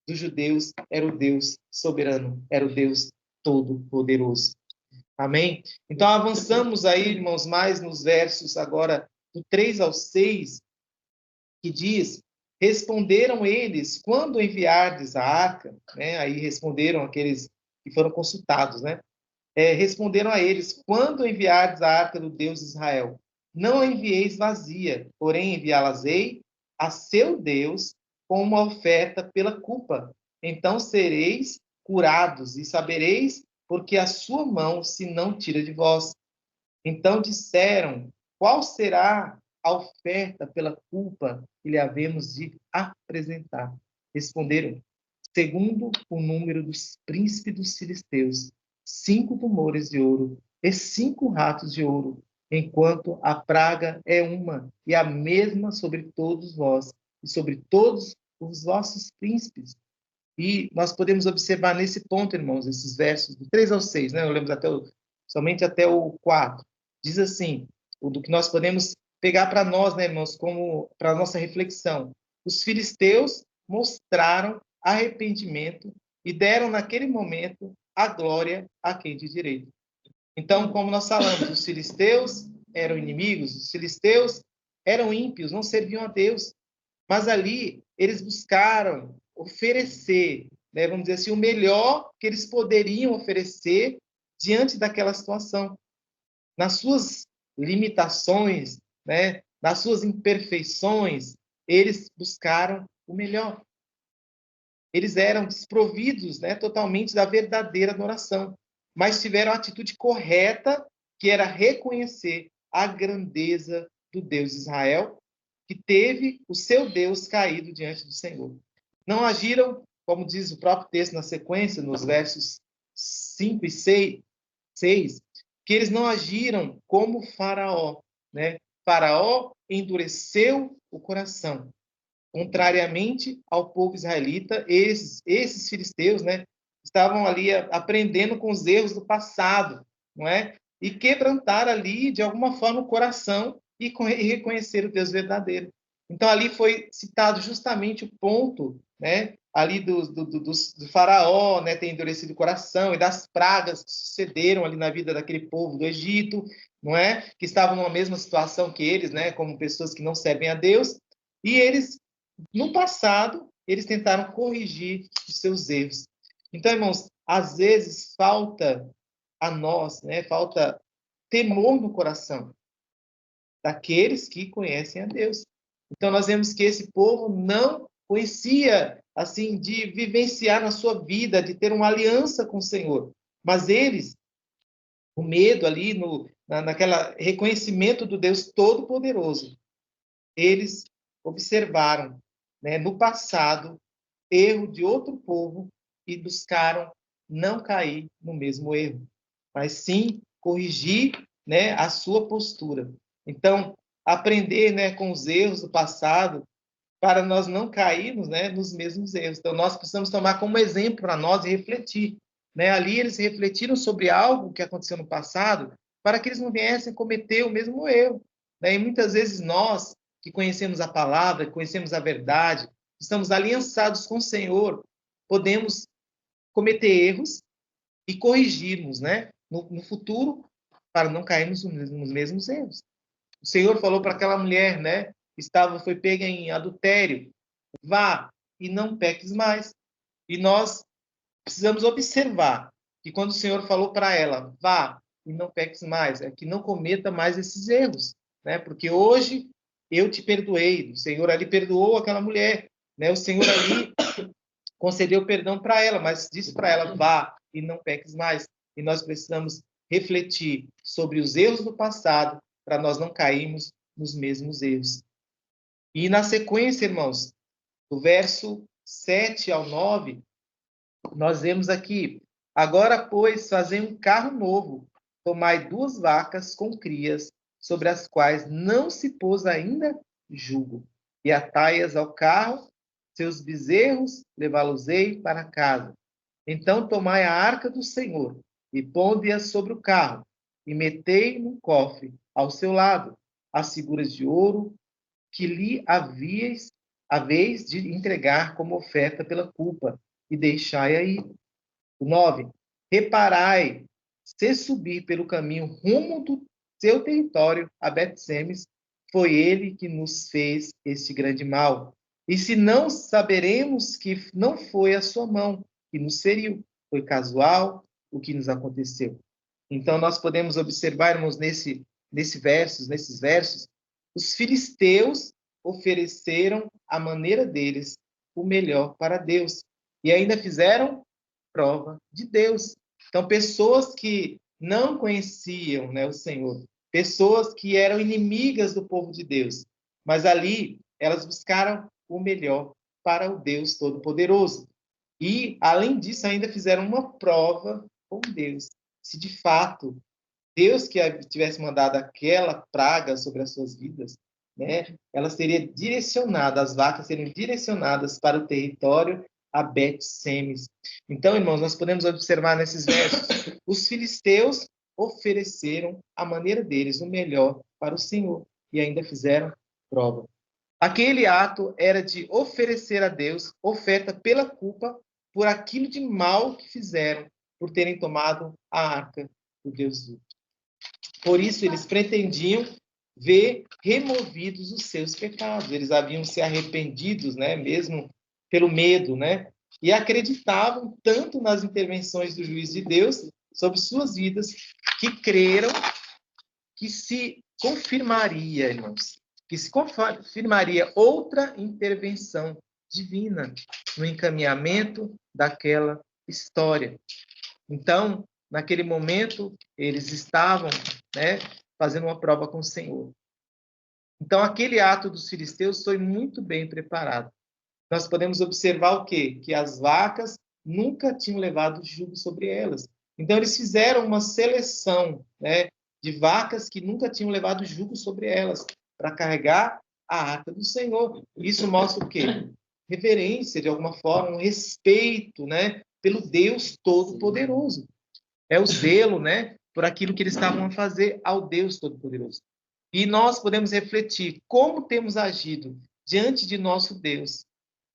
dos judeus era o Deus soberano, era o Deus Todo-Poderoso. Amém? Então, avançamos aí, irmãos, mais nos versos agora do 3 ao 6, que diz: responderam eles, quando enviardes a arca, né? Aí responderam aqueles que foram consultados, né? Responderam a eles, quando enviardes a arca do Deus de Israel, não a envieis vazia, porém enviá-las-ei a seu Deus com uma oferta pela culpa. Então sereis curados e sabereis porque a sua mão se não tira de vós. Então disseram, qual será a oferta pela culpa que lhe havemos de apresentar? Responderam, segundo o número dos príncipes dos filisteus, 5 tumores de ouro e 5 ratos de ouro, enquanto a praga é uma e a mesma sobre todos vós e sobre todos os vossos príncipes. E nós podemos observar nesse ponto, irmãos, esses versos do 3 ao 6, né? Eu lembro somente até o 4. Diz assim, do que nós podemos pegar para nós, né, irmãos, como para a nossa reflexão. Os filisteus mostraram arrependimento e deram naquele momento a glória a quem de direito. Então, como nós falamos, os filisteus eram inimigos, os filisteus eram ímpios, não serviam a Deus. Mas ali eles buscaram oferecer, né, vamos dizer assim, o melhor que eles poderiam oferecer diante daquela situação. Nas suas limitações, né, nas suas imperfeições, eles buscaram o melhor. Eles eram desprovidos, né, totalmente da verdadeira adoração, mas tiveram a atitude correta, que era reconhecer a grandeza do Deus de Israel, que teve o seu Deus caído diante do Senhor. Não agiram, como diz o próprio texto na sequência, nos versos 5 e 6, que eles não agiram como Faraó, né? Faraó endureceu o coração. Contrariamente ao povo israelita, esses filisteus, né, estavam ali aprendendo com os erros do passado, não é? E quebrantaram ali, de alguma forma, o coração e reconhecer o Deus verdadeiro. Então, ali foi citado justamente o ponto, né, ali do faraó, né, ter endurecido o coração, e das pragas que sucederam ali na vida daquele povo do Egito, não é? Que estavam numa mesma situação que eles, né, como pessoas que não servem a Deus, e eles, no passado, eles tentaram corrigir os seus erros. Então, irmãos, às vezes falta a nós, né, falta temor no coração daqueles que conhecem a Deus. Então, nós vemos que esse povo não conhecia, assim, de vivenciar na sua vida, de ter uma aliança com o Senhor. Mas eles, o medo ali, naquela reconhecimento do Deus Todo-Poderoso, eles observaram, né, no passado, erro de outro povo e buscaram não cair no mesmo erro, mas sim corrigir, né, a sua postura. Então, aprender, né, com os erros do passado para nós não cairmos, né, nos mesmos erros. Então, nós precisamos tomar como exemplo para nós e refletir. Né? Ali eles refletiram sobre algo que aconteceu no passado para que eles não viessem cometer o mesmo erro. Né? E muitas vezes nós, que conhecemos a palavra, que conhecemos a verdade, estamos aliançados com o Senhor, podemos cometer erros e corrigirmos, né, no futuro para não cairmos nos mesmos erros. O Senhor falou para aquela mulher, né, foi pega em adultério, vá e não peques mais. E nós precisamos observar que quando o Senhor falou para ela, vá e não peques mais, é que não cometa mais esses erros, né? Porque hoje eu te perdoei, o Senhor ali perdoou aquela mulher, né? O Senhor ali concedeu perdão para ela, mas disse para ela, vá e não peques mais. E nós precisamos refletir sobre os erros do passado para nós não cairmos nos mesmos erros. E na sequência, irmãos, do verso 7 ao 9, nós vemos aqui, agora, pois, fazei um carro novo, tomai 2 vacas com crias, sobre as quais não se pôs ainda jugo, e atai-as ao carro, seus bezerros levá-los-ei para casa. Então tomai a arca do Senhor, e ponde-a sobre o carro, e metei num cofre ao seu lado as figuras de ouro que lhe haveis de entregar como oferta pela culpa, e deixai aí. O 9. Reparai, se subir pelo caminho rumo do seu território a Bet-Semes, foi ele que nos fez este grande mal. E se não, saberemos que não foi a sua mão que nos feriu, foi casual o que nos aconteceu. Então, nós podemos observar, irmãos, nesses versos, os filisteus ofereceram à maneira deles o melhor para Deus. E ainda fizeram prova de Deus. Então, pessoas que não conheciam, né, o Senhor, pessoas que eram inimigas do povo de Deus, mas ali elas buscaram o melhor para o Deus Todo-Poderoso. E, além disso, ainda fizeram uma prova com Deus. Se, de fato, Deus que tivesse mandado aquela praga sobre as suas vidas, né, ela seria direcionada, as vacas seriam direcionadas para o território a Bet-Semes. Então, irmãos, nós podemos observar nesses versos, os filisteus ofereceram a maneira deles o melhor para o Senhor e ainda fizeram prova. Aquele ato era de oferecer a Deus oferta pela culpa por aquilo de mal que fizeram, por terem tomado a arca do Deus vivo. Por isso, eles pretendiam ver removidos os seus pecados. Eles haviam se arrependidos, né, mesmo pelo medo, né? E acreditavam tanto nas intervenções do juiz de Deus sobre suas vidas, que creram que se confirmaria, irmãos, que se confirmaria outra intervenção divina no encaminhamento daquela história. Então, naquele momento, eles estavam, né, fazendo uma prova com o Senhor. Então, aquele ato dos filisteus foi muito bem preparado. Nós podemos observar o quê? Que as vacas nunca tinham levado jugo sobre elas. Então, eles fizeram uma seleção, né, de vacas que nunca tinham levado jugo sobre elas, para carregar a arca do Senhor. Isso mostra o quê? Reverência, de alguma forma, um respeito, né, pelo Deus Todo-Poderoso. É o zelo, né, por aquilo que eles estavam a fazer ao Deus Todo-Poderoso. E nós podemos refletir como temos agido diante de nosso Deus.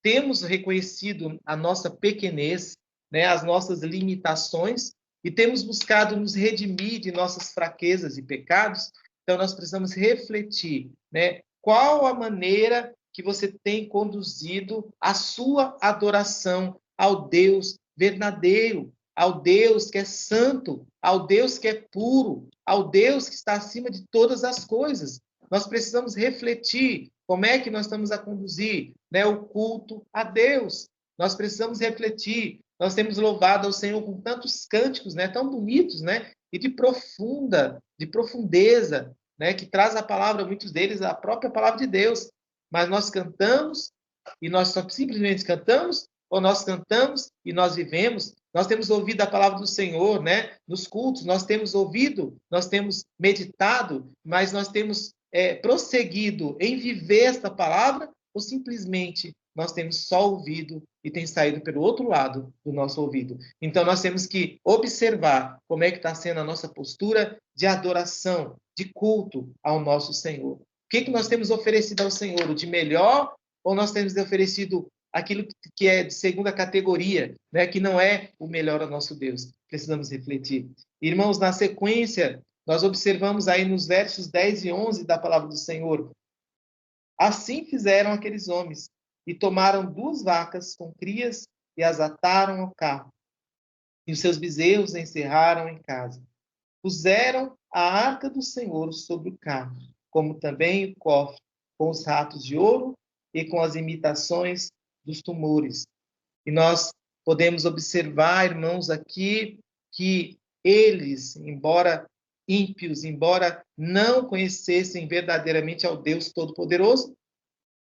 temos reconhecido a nossa pequenez, né, as nossas limitações, e temos buscado nos redimir de nossas fraquezas e pecados. Então, nós precisamos refletir, né, qual a maneira que você tem conduzido a sua adoração ao Deus verdadeiro, ao Deus que é santo, ao Deus que é puro, ao Deus que está acima de todas as coisas. Nós precisamos refletir como é que nós estamos a conduzir, né, o culto a Deus. Nós precisamos refletir. Nós temos louvado ao Senhor com tantos cânticos, né, tão bonitos, né, e de profundeza, né, que traz a palavra, muitos deles, a própria palavra de Deus. Mas nós cantamos e nós só simplesmente cantamos, ou nós cantamos e nós vivemos? Nós temos ouvido a palavra do Senhor, né, nos cultos, nós temos ouvido, nós temos meditado, mas nós temos prosseguido em viver esta palavra, ou simplesmente nós temos só ouvido e tem saído pelo outro lado do nosso ouvido? Então, nós temos que observar como é que está sendo a nossa postura de adoração, de culto ao nosso Senhor. O que nós temos oferecido ao Senhor? O de melhor, ou nós temos oferecido aquilo que é de segunda categoria, né, que não é o melhor ao nosso Deus? Precisamos refletir. Irmãos, na sequência, nós observamos aí nos versos 10 e 11 da palavra do Senhor: assim fizeram aqueles homens, e tomaram 2 vacas com crias e as ataram ao carro, e os seus bezerros encerraram em casa. Puseram a arca do Senhor sobre o carro, como também o cofre, com os ratos de ouro e com as imitações dos tumores. E nós podemos observar, irmãos, aqui que eles, embora ímpios, embora não conhecessem verdadeiramente ao Deus Todo-Poderoso,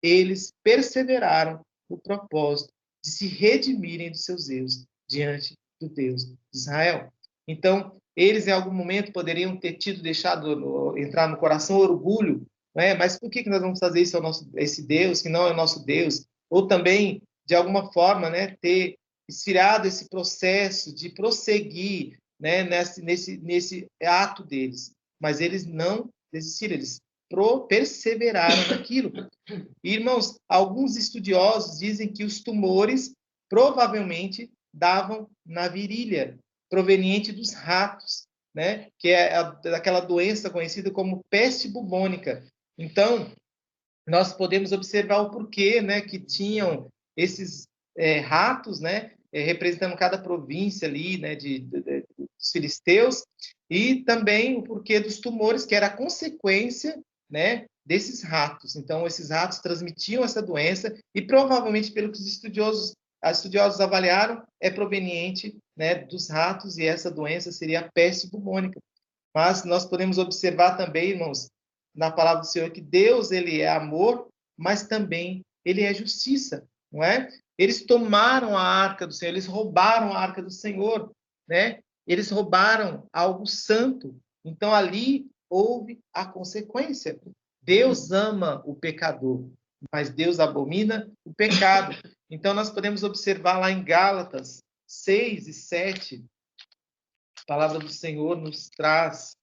eles perseveraram no propósito de se redimirem dos seus erros diante do Deus de Israel. Então, eles em algum momento poderiam ter deixado entrar no coração orgulho, né? Mas por que nós vamos fazer isso a esse Deus que não é o nosso Deus? Ou também, de alguma forma, né, ter esfriado esse processo de prosseguir, né, nesse ato deles. Mas eles não desistiram, eles perseveraram naquilo. E, irmãos, alguns estudiosos dizem que os tumores provavelmente davam na virilha, proveniente dos ratos, né, que é daquela doença conhecida como peste bubônica. Então, nós podemos observar o porquê, né, que tinham esses ratos, né, representando cada província ali, né, dos filisteus, e também o porquê dos tumores, que era a consequência, né, desses ratos. Então, esses ratos transmitiam essa doença e provavelmente, pelo que os estudiosos avaliaram, é proveniente, né, dos ratos, e essa doença seria a peste bubônica. Mas nós podemos observar também, irmãos, na palavra do Senhor, que Deus, ele é amor, mas também ele é justiça, não é? Eles tomaram a arca do Senhor, eles roubaram a arca do Senhor, né? Eles roubaram algo santo. Então, ali houve a consequência. Deus ama o pecador, mas Deus abomina o pecado. Então, nós podemos observar lá em Gálatas 6 e 7, a palavra do Senhor nos traz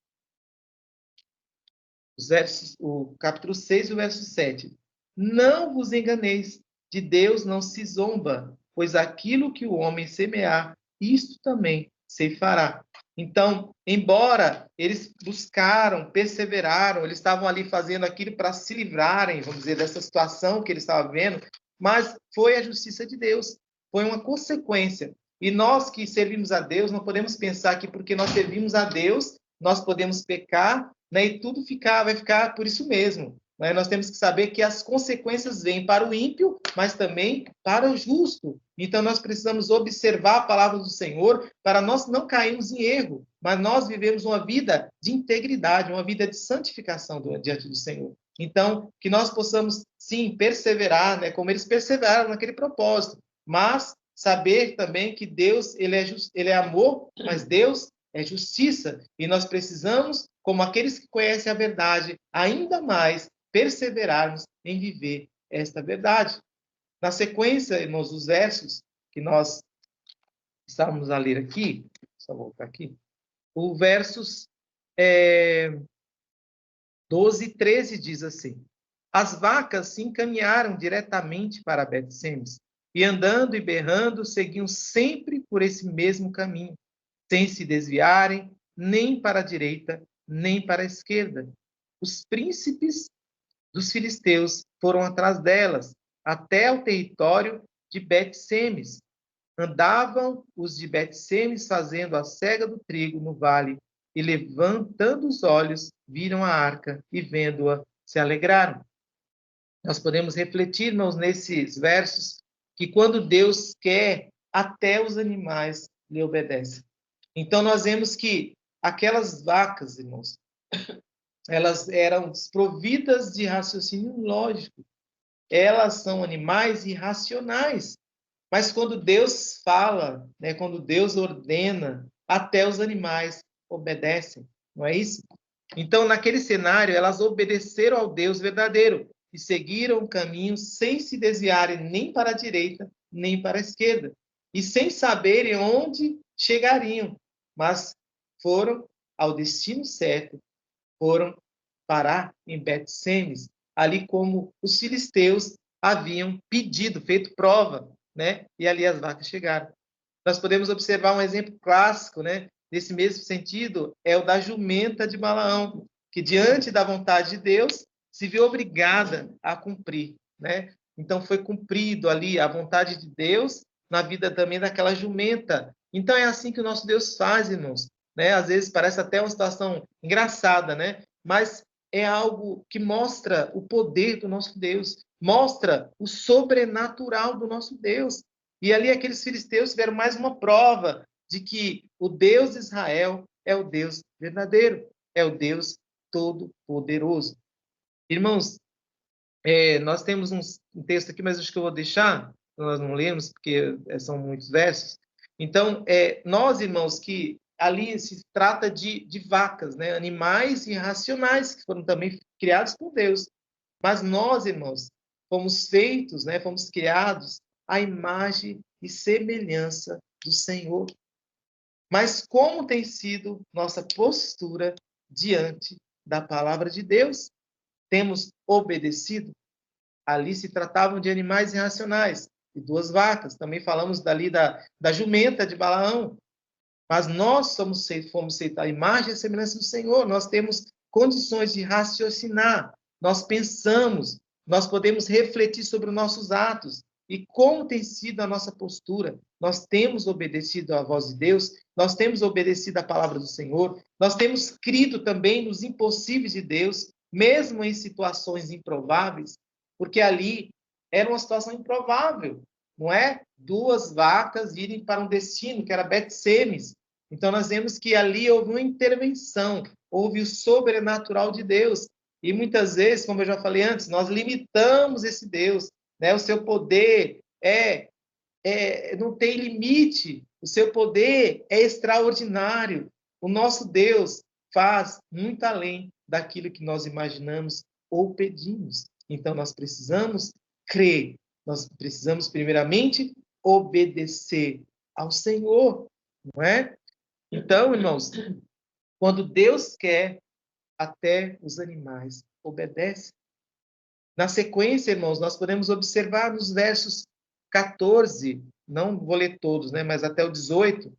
o capítulo 6, o verso 7. Não vos enganeis, de Deus não se zomba, pois aquilo que o homem semear, isto também se fará. Então, embora eles buscaram, perseveraram, eles estavam ali fazendo aquilo para se livrarem, vamos dizer, dessa situação que eles estavam vendo, mas foi a justiça de Deus, foi uma consequência. E nós que servimos a Deus, não podemos pensar que porque nós servimos a Deus, nós podemos pecar, né, e tudo vai ficar por isso mesmo. Né? Nós temos que saber que as consequências vêm para o ímpio, mas também para o justo. Então, nós precisamos observar a palavra do Senhor para nós não cairmos em erro, mas nós vivemos uma vida de integridade, uma vida de santificação diante do Senhor. Então, que nós possamos, sim, perseverar, né, como eles perseveraram naquele propósito, mas saber também que Deus, ele é amor, mas Deus é justiça. E nós precisamos, como aqueles que conhecem a verdade, ainda mais perseverarmos em viver esta verdade. Na sequência, irmãos, dos versos que nós estávamos a ler aqui, só voltar aqui, o versos 12 e 13 diz assim: as vacas se encaminharam diretamente para Bet-Semes, e andando e berrando, seguiam sempre por esse mesmo caminho, sem se desviarem nem para a direita, nem para a esquerda. Os príncipes dos filisteus foram atrás delas, até o território de Bet-Semes. Andavam os de Bet-Semes fazendo a cega do trigo no vale, e levantando os olhos, viram a arca, e vendo-a, se alegraram. Nós podemos refletir, irmãos, nesses versos, que quando Deus quer, até os animais lhe obedecem. Então, nós vemos que aquelas vacas, irmãos, elas eram desprovidas de raciocínio lógico. Elas são animais irracionais. Mas quando Deus fala, né, quando Deus ordena, até os animais obedecem. Não é isso? Então, naquele cenário, elas obedeceram ao Deus verdadeiro e seguiram o caminho sem se desviarem nem para a direita, nem para a esquerda. E sem saberem onde chegariam. Mas foram ao destino certo, foram parar em Bet-Semes, ali como os filisteus haviam pedido, feito prova, né? E ali as vacas chegaram. Nós podemos observar um exemplo clássico, né? Nesse mesmo sentido, é o da jumenta de Balaão, que diante da vontade de Deus se viu obrigada a cumprir, né? Então foi cumprido ali a vontade de Deus na vida também daquela jumenta. Então é assim que o nosso Deus faz, irmãos, né? Às vezes parece até uma situação engraçada, né? Mas é algo que mostra o poder do nosso Deus, mostra o sobrenatural do nosso Deus. E ali aqueles filisteus tiveram mais uma prova de que o Deus de Israel é o Deus verdadeiro, é o Deus todo-poderoso. Irmãos, nós temos um texto aqui, mas acho que eu vou deixar, nós não lemos, porque são muitos versos. Então, nós, irmãos, que ali se trata de vacas, né? Animais irracionais, que foram também criados por Deus. Mas nós, irmãos, fomos feitos, né? Fomos criados à imagem e semelhança do Senhor. Mas como tem sido nossa postura diante da palavra de Deus? Temos obedecido? Ali se tratavam de animais irracionais, e 2 vacas. Também falamos dali da jumenta de Balaão. Mas nós fomos feitos à imagem e semelhança do Senhor. Nós temos condições de raciocinar. Nós pensamos, nós podemos refletir sobre os nossos atos. E como tem sido a nossa postura? Nós temos obedecido à voz de Deus, nós temos obedecido à palavra do Senhor, nós temos crido também nos impossíveis de Deus, mesmo em situações improváveis, porque ali era uma situação improvável, não é? 2 vacas irem para um destino, que era Bet-Semes. Então, nós vemos que ali houve uma intervenção, houve o sobrenatural de Deus. E muitas vezes, como eu já falei antes, nós limitamos esse Deus, né? O seu poder não tem limite, o seu poder é extraordinário. O nosso Deus faz muito além daquilo que nós imaginamos ou pedimos. Então, nós precisamos crer, nós precisamos, primeiramente, obedecer ao Senhor, não é? Então, irmãos, quando Deus quer, até os animais obedecem. Na sequência, irmãos, nós podemos observar nos versos 14, não vou ler todos, né, mas até o 18,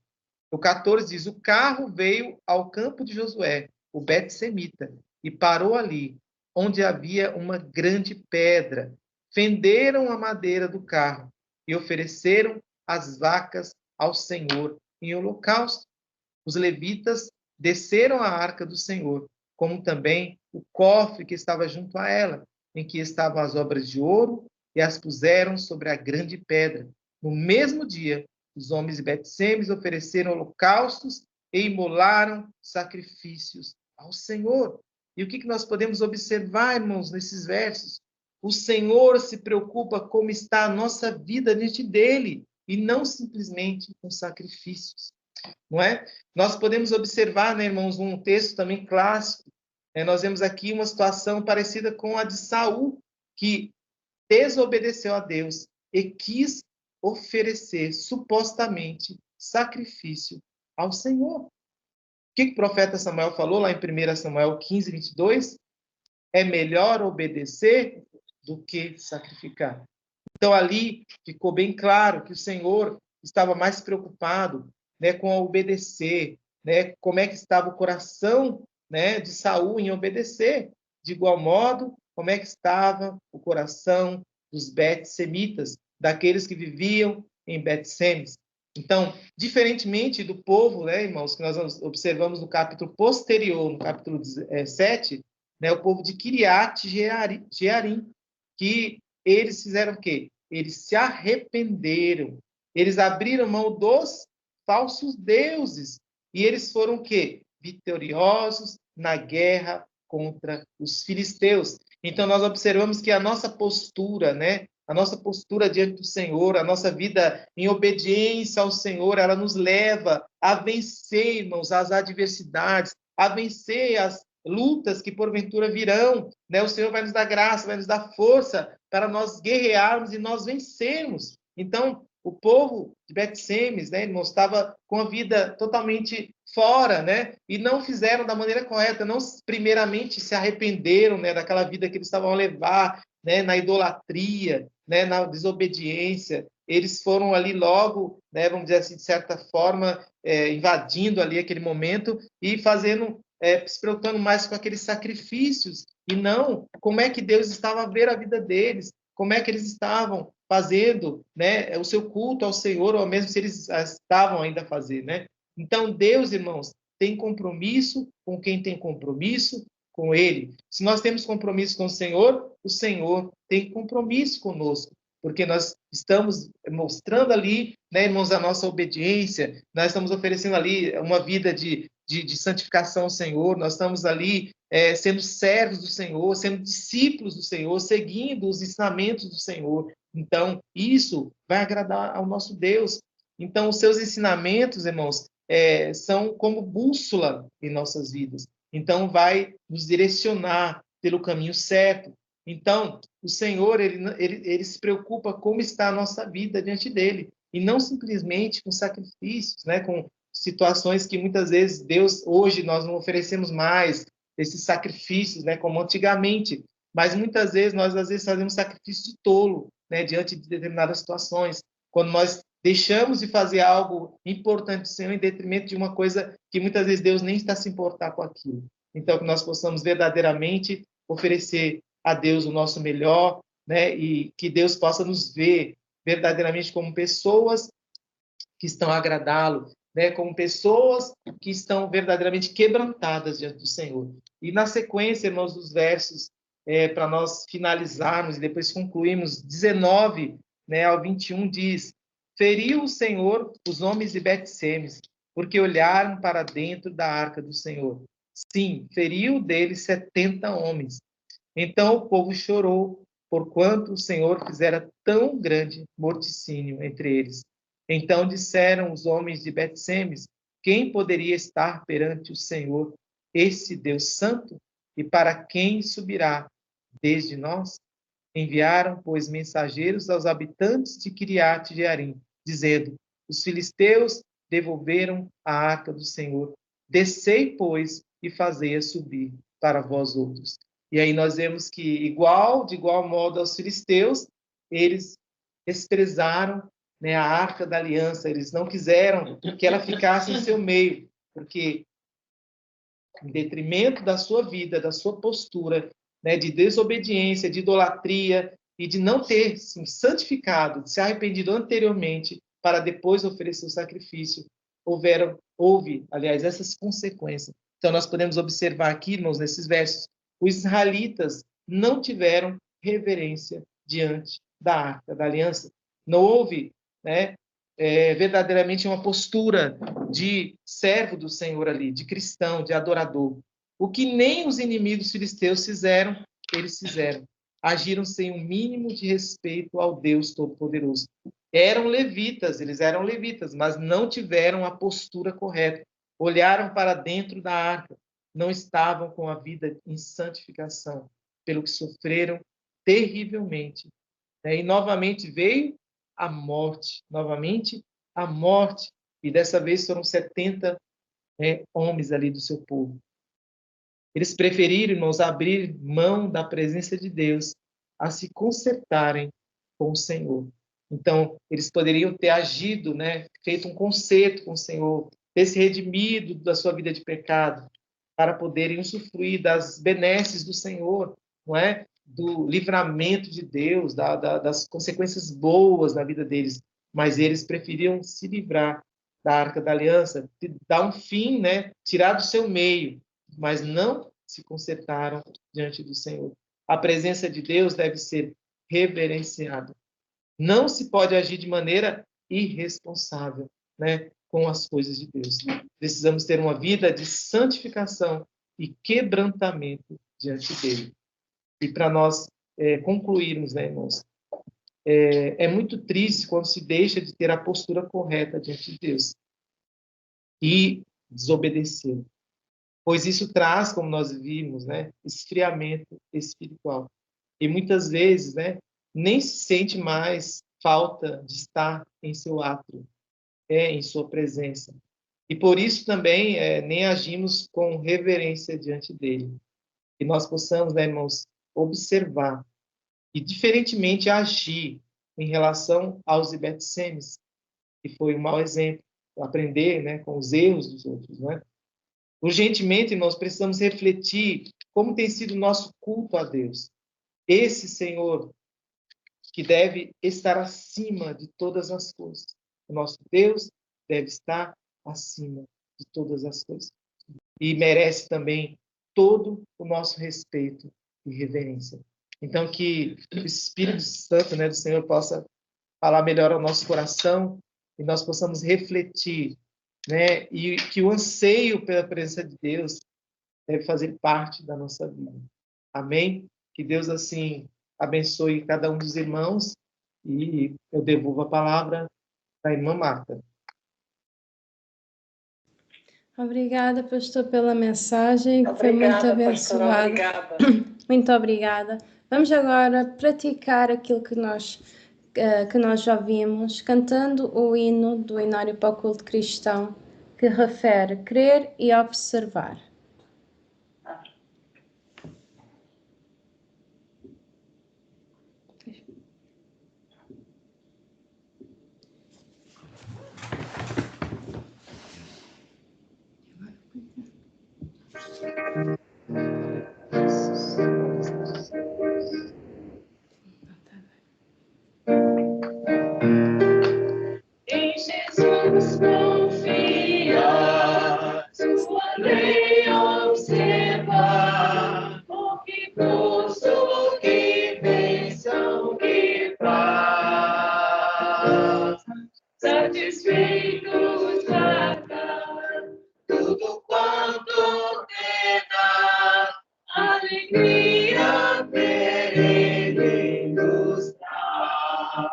o 14 diz: o carro veio ao campo de Josué, o Bet-Semita, e parou ali, onde havia uma grande pedra. Fenderam a madeira do carro e ofereceram as vacas ao Senhor em holocausto. Os levitas desceram a arca do Senhor, como também o cofre que estava junto a ela, em que estavam as obras de ouro, e as puseram sobre a grande pedra. No mesmo dia, os homens de Bet-Semes ofereceram holocaustos e imolaram sacrifícios ao Senhor. E o que nós podemos observar, irmãos, nesses versos? O Senhor se preocupa como está a nossa vida diante dele, e não simplesmente com sacrifícios. Não é? Nós podemos observar, né, irmãos, um texto também clássico. Nós vemos aqui uma situação parecida com a de Saul, que desobedeceu a Deus e quis oferecer, supostamente, sacrifício ao Senhor. O que o profeta Samuel falou lá em 1 Samuel 15, 22? é melhor obedecer do que sacrificar. Então, ali ficou bem claro que o Senhor estava mais preocupado, né, com obedecer, né, como é que estava o coração, né, de Saul em obedecer. De igual modo, como é que estava o coração dos Bet-semitas, daqueles que viviam em Bet-semes. Então, diferentemente do povo, né, irmãos, que nós observamos no capítulo posterior, no capítulo 7, né, o povo de Kiriat Jearim, que eles fizeram o quê? Eles se arrependeram. Eles abriram mão dos falsos deuses. E eles foram o quê? Vitoriosos na guerra contra os filisteus. Então, nós observamos que a nossa postura, né? A nossa postura diante do Senhor, a nossa vida em obediência ao Senhor, ela nos leva a vencer, irmãos, as adversidades, a vencer as lutas que porventura virão, né? O Senhor vai nos dar graça, vai nos dar força para nós guerrearmos e nós vencermos. Então, o povo de Bet-semes, né, irmãos, estava com a vida totalmente fora, né? E não fizeram da maneira correta, não primeiramente se arrependeram, né, daquela vida que eles estavam a levar, né, na idolatria, né, na desobediência. Eles foram ali logo, né, vamos dizer assim, de certa forma, invadindo ali aquele momento e fazendo, se preocupando mais com aqueles sacrifícios e não como é que Deus estava a ver a vida deles, como é que eles estavam fazendo, né, o seu culto ao Senhor, ou mesmo se eles estavam ainda a fazer, né? Então, Deus, irmãos, tem compromisso com quem tem compromisso com Ele. Se nós temos compromisso com o Senhor tem compromisso conosco, porque nós estamos mostrando ali, né, irmãos, a nossa obediência, nós estamos oferecendo ali uma vida de santificação ao Senhor, nós estamos ali sendo servos do Senhor, sendo discípulos do Senhor, seguindo os ensinamentos do Senhor. Então, isso vai agradar ao nosso Deus. Então, os seus ensinamentos, irmãos, são como bússola em nossas vidas. Então, vai nos direcionar pelo caminho certo. Então, o Senhor, ele se preocupa como está a nossa vida diante dele, e não simplesmente com sacrifícios, né, com situações que muitas vezes Deus, hoje, nós não oferecemos mais esses sacrifícios, né, como antigamente, mas muitas vezes nós, às vezes, fazemos sacrifício de tolo, né, diante de determinadas situações, quando nós deixamos de fazer algo importante do Senhor em detrimento de uma coisa que muitas vezes Deus nem está se importar com aquilo. Então, que nós possamos verdadeiramente oferecer a Deus o nosso melhor, né, e que Deus possa nos ver verdadeiramente como pessoas que estão a agradá-lo, né, como pessoas que estão verdadeiramente quebrantadas diante do Senhor. E na sequência, irmãos, dos versos, para nós finalizarmos e depois concluirmos, 19, né, ao 21 diz: feriu o Senhor os homens de Bet-semes, porque olharam para dentro da arca do Senhor. Sim, feriu deles 70 homens. Então o povo chorou, porquanto o Senhor fizera tão grande morticínio entre eles. Então disseram os homens de Bet-semes: quem poderia estar perante o Senhor, esse Deus santo? E para quem subirá desde nós? Enviaram, pois, mensageiros aos habitantes de Kiriat Jearim, dizendo: os filisteus devolveram a arca do Senhor. Descei, pois, e fazei-a subir para vós outros. E aí nós vemos que, de igual modo aos filisteus, eles desprezaram, né, a arca da aliança, eles não quiseram que ela ficasse em seu meio, porque, em detrimento da sua vida, da sua postura, né, de desobediência, de idolatria e de não ter se santificado, de se arrependido anteriormente para depois oferecer o sacrifício, houve, aliás, essas consequências. Então, nós podemos observar aqui, irmãos, nesses versos, os israelitas não tiveram reverência diante da arca da aliança. Não houve, né, verdadeiramente uma postura de servo do Senhor ali, de cristão, de adorador. O que nem os inimigos filisteus fizeram, eles fizeram. Agiram sem um mínimo de respeito ao Deus Todo-Poderoso. Eles eram levitas, mas não tiveram a postura correta. Olharam para dentro da arca, não estavam com a vida em santificação, pelo que sofreram terrivelmente. E novamente veio a morte, e dessa vez foram 70 homens ali do seu povo. Eles preferiram, irmãos, abrir mão da presença de Deus a se consertarem com o Senhor. Então, eles poderiam ter agido, né, feito um concerto com o Senhor, ter se redimido da sua vida de pecado, para poderem usufruir das benesses do Senhor, não é? Do livramento de Deus, das consequências boas na vida deles. Mas eles preferiam se livrar da Arca da Aliança, dar um fim, né, tirar do seu meio, mas não se consertaram diante do Senhor. A presença de Deus deve ser reverenciada. Não se pode agir de maneira irresponsável, né, com as coisas de Deus. Precisamos ter uma vida de santificação e quebrantamento diante dele. E para nós concluirmos, né, irmãos, é muito triste quando se deixa de ter a postura correta diante de Deus e desobedecer, pois isso traz, como nós vimos, né, esfriamento espiritual. E muitas vezes, né, nem se sente mais falta de estar em seu átrio, em sua presença. E por isso também nem agimos com reverência diante dele. Que nós possamos, né, irmãos, observar e diferentemente agir em relação aos ibetsemes, que foi um mau exemplo, aprender, né, com os erros dos outros, né? Urgentemente, nós precisamos refletir como tem sido o nosso culto a Deus. Esse Senhor que deve estar acima de todas as coisas. O nosso Deus deve estar acima de todas as coisas. E merece também todo o nosso respeito e reverência. Então, que o Espírito Santo, né, do Senhor possa falar melhor ao nosso coração e nós possamos refletir, né, e que o anseio pela presença de Deus deve fazer parte da nossa vida. Amém? Que Deus, assim, abençoe cada um dos irmãos e eu devolvo a palavra para a irmã Marta. Obrigada, pastor, pela mensagem, que foi muito abençoada. Muito obrigada. Vamos agora praticar aquilo que nós já vimos, cantando o hino do Inário para o Culto Cristão, que refere crer e observar. Em Jesus confiar, sua lei observar, o que custa, o que bênção que faz. Satisfeitos pagar tudo quanto terá, alegria perene nos dá.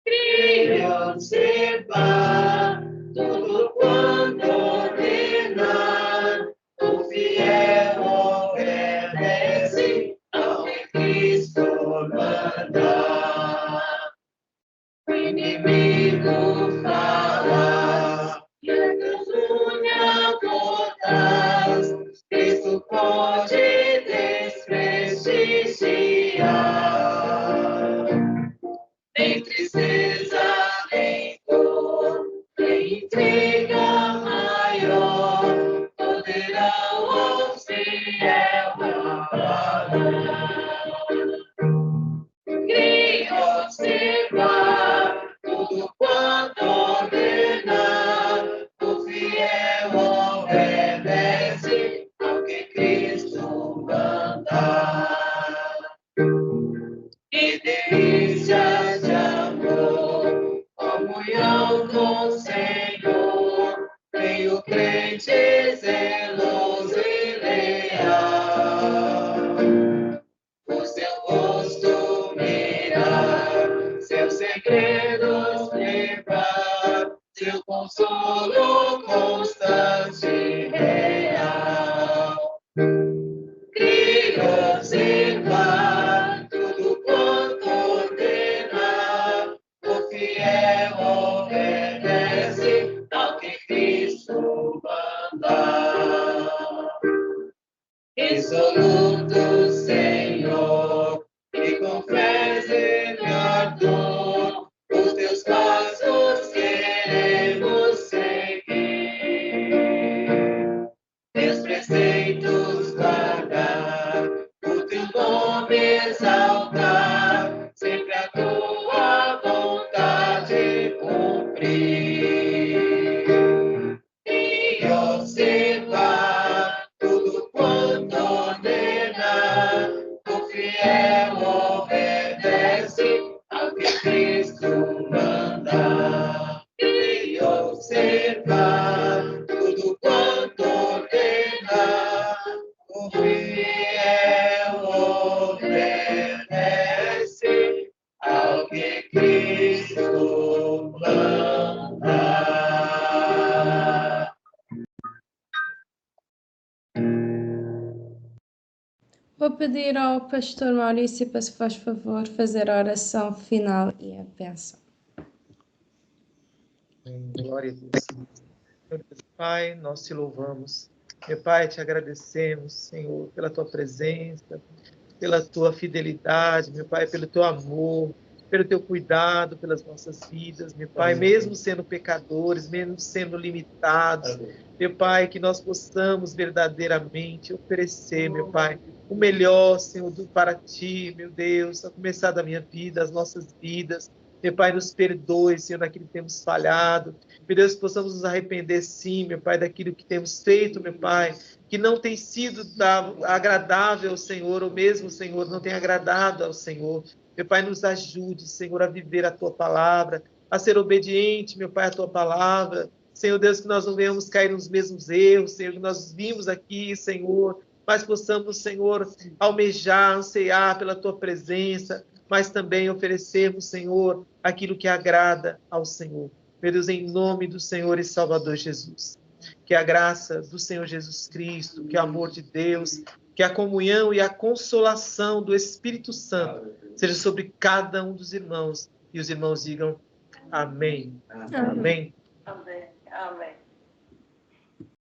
Crie observar tudo quanto ordenar, o fiel obedece ao que Cristo mandar. O inimigo fala e as unhas todas, Cristo pode desprestigiar. Nem tristeza, nem dor, nem intriga maior poderão ao fiel abalar. Crie observar tudo quanto ordenar, o fiel obedece ao que Cristo mandar. E delícias de amor, comunhão com o Senhor, tem o crente zeloso e leal. O seu rosto mirar, seus segredos levar, seu consolo constante e real. Crie observar tudo quanto ordenar, o fiel obedece ao que Cristo mandar. E absoluto, Senhor, e com fé semeador, os teus passos queremos seguir. Teus preceitos guardar, o teu nome exaltar, sempre a tua vontade cumprir. E observar tudo quanto ordenar, o fiel obedece ao que Cristo manda. E observar tudo quanto ordenar, o fiel obedece ao que Cristo manda. Vou pedir ao pastor Maurício para, se faz favor, fazer a oração final e a bênção. Glória a Deus. Meu Deus, Pai, nós te louvamos. Meu Pai, te agradecemos, Senhor, pela tua presença, pela tua fidelidade, meu Pai, pelo teu amor, pelo teu cuidado pelas nossas vidas, meu Pai, mesmo sendo pecadores, mesmo sendo limitados, meu Pai, que nós possamos verdadeiramente oferecer, meu Pai, o melhor, Senhor, para ti, meu Deus, a começar da minha vida, as nossas vidas. Meu Pai, nos perdoe, Senhor, naquilo que temos falhado. Meu Deus, que possamos nos arrepender, sim, meu Pai, daquilo que temos feito, meu Pai, que não tem sido agradável ao Senhor, ou mesmo, Senhor, não tem agradado ao Senhor. Meu Pai, nos ajude, Senhor, a viver a Tua palavra, a ser obediente, meu Pai, à Tua palavra. Senhor Deus, que nós não venhamos cair nos mesmos erros, Senhor, que nós vimos aqui, Senhor, mas possamos, Senhor, almejar, ansiar pela Tua presença, mas também oferecermos, Senhor, aquilo que agrada ao Senhor. Meu Deus, em nome do Senhor e Salvador Jesus, que a graça do Senhor Jesus Cristo, que o amor de Deus, que a comunhão e a consolação do Espírito Santo seja sobre cada um dos irmãos, e os irmãos digam amém. Amém. Amém. Amém.